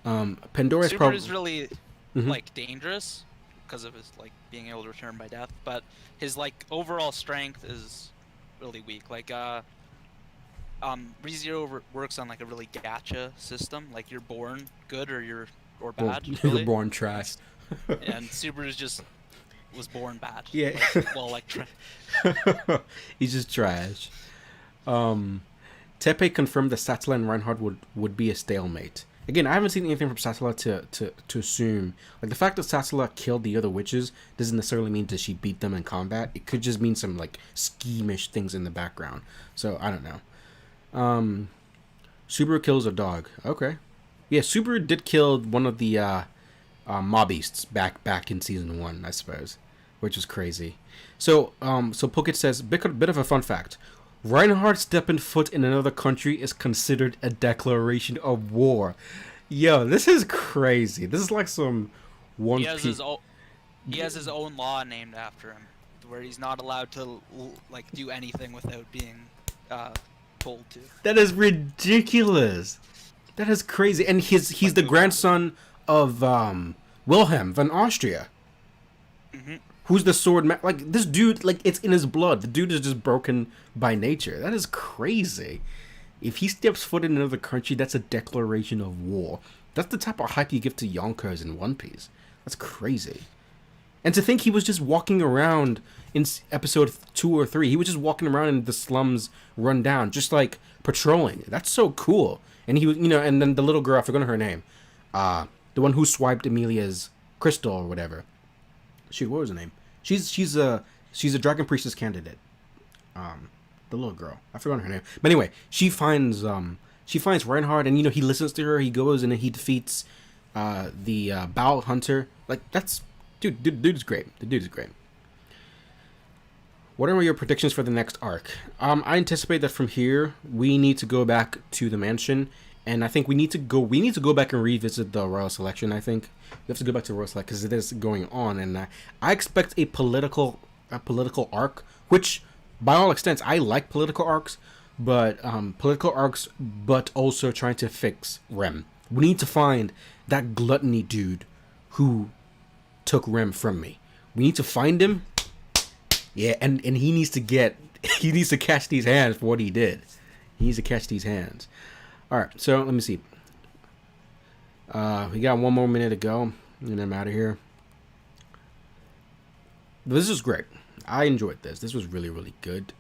Pandora is probably... Subaru is really, like, dangerous because of his, like, being able to return by death, but his, like, overall strength is really weak. Like, ReZero works on like a really gacha system. Like you're born good or bad. Really. You're born trash. And Subaru was born bad. Yeah. He's just trash. Tepe confirmed that Satella and Reinhardt would be a stalemate. Again, I haven't seen anything from Satella to assume. Like the fact that Satella killed the other witches doesn't necessarily mean that she beat them in combat. It could just mean some like schemish things in the background. So I don't know. Subaru kills a dog. Okay. Yeah, Subaru did kill one of the mob beasts back in season 1, I suppose, which was crazy. So Pokit says, bit of a fun fact. Reinhardt stepping foot in another country is considered a declaration of war. Yo, this is crazy. This is like some One Piece. He has his own law named after him, where he's not allowed to like do anything without being told to. That is ridiculous. That is crazy. And he's the grandson of Wilhelm von Austria. Mm-hmm. Who's the sword man? Like this dude, like it's in his blood. The dude is just broken by nature. That is crazy. If he steps foot in another country, that's a declaration of war. That's the type of hype you give to Yonkers in One Piece. That's crazy. And to think he was just walking around in episode 2 or 3. He was just walking around in the slums run down, just like patrolling. That's so cool. And he was, you know, and then the little girl, I forgot her name. The one who swiped Emilia's crystal or whatever. Shoot, what was her name? She's a Dragon Priestess candidate. The little girl. I forgot her name. But anyway, she finds Reinhardt, and you know he listens to her. He goes and he defeats the Bow Hunter. Like that's dude is great. The dude is great. What are your predictions for the next arc? I anticipate that from here we need to go back to the mansion, and I think we need to go back and revisit the Royal Selection. I think we have to go back to Royal Select because it is going on, and I expect a political arc, which by all extents I like political arcs, but also trying to fix Rem. We need to find that gluttony dude who took Rem from me. We need to find him. Yeah, and he needs to get he needs to catch these hands for what he did. He needs to catch these hands. All right, so let me see. We got 1 more minute to go, and I'm out of here. This was great. I enjoyed this. This was really, really good.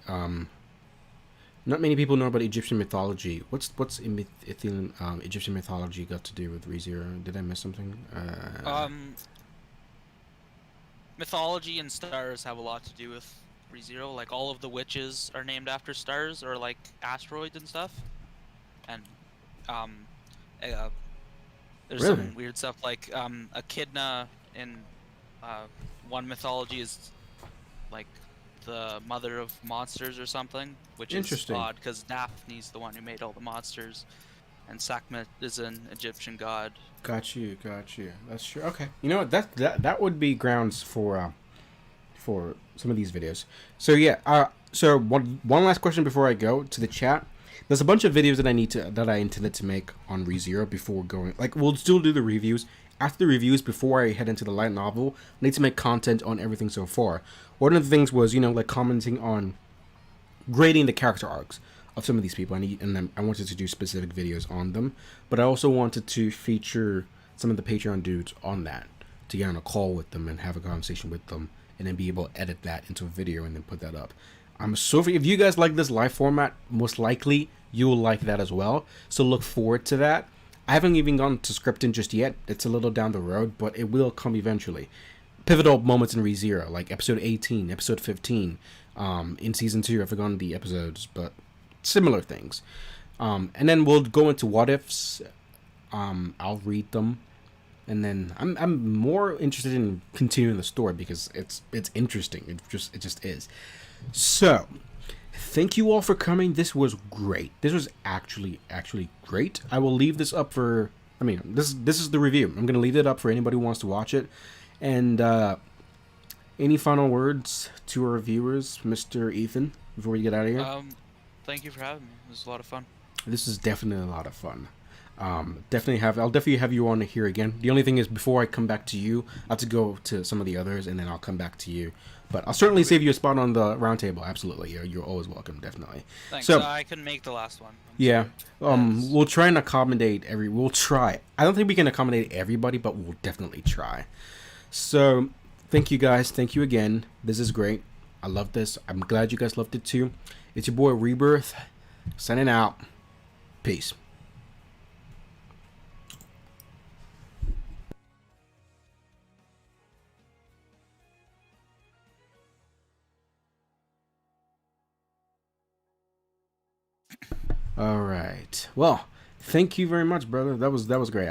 Not many people know about Egyptian mythology. What's Egyptian mythology got to do with ReZero? Did I miss something? Mythology and stars have a lot to do with ReZero. Like all of the witches are named after stars or like asteroids and stuff. And there's Really? some weird stuff like Echidna in one mythology is like the mother of monsters or something, which is odd because Daphne's the one who made all the monsters, and Sekhmet is an Egyptian god. Got you. That's true. Okay, you know what? That would be grounds for some of these videos. So yeah. So one last question before I go to the chat. There's a bunch of videos that I intended to make on ReZero before going. Like we'll still do the reviews. After the reviews, before I head into the light novel, I need to make content on everything so far. One of the things was, like commenting on grading the character arcs of some of these people. I wanted to do specific videos on them, but I also wanted to feature some of the Patreon dudes on that to get on a call with them and have a conversation with them, and then be able to edit that into a video and then put that up. If you guys like this live format, most likely you will like that as well. So look forward to that. I haven't even gone to scripting just yet. It's a little down the road, but it will come eventually. Pivotal moments in ReZero, like episode 18, episode 15. In season 2, I've forgotten the episodes, but similar things. And then we'll go into what ifs. I'll read them, and then I'm more interested in continuing the story because it's interesting. It just is. So, thank you all for coming. This was great. This was actually great. I will leave this up for. This is the review. I'm gonna leave it up for anybody who wants to watch it. And any final words to our viewers, Mr. Ethan, before we get out of here? Thank you for having me. It was a lot of fun. This is definitely a lot of fun. I'll definitely have you on here again. The only thing is, before I come back to you, I have to go to some of the others, and then I'll come back to you. But I'll certainly save you a spot on the roundtable. Absolutely, you're always welcome. Definitely. Thanks. So I couldn't make the last one. Yeah. We'll try and accommodate We'll try. I don't think we can accommodate everybody, but we'll definitely try. So, thank you guys. Thank you again. This is great. I love this. I'm glad you guys loved it too. It's your boy Rebirth, signing out. Peace. All right. Well, thank you very much, brother. That was great.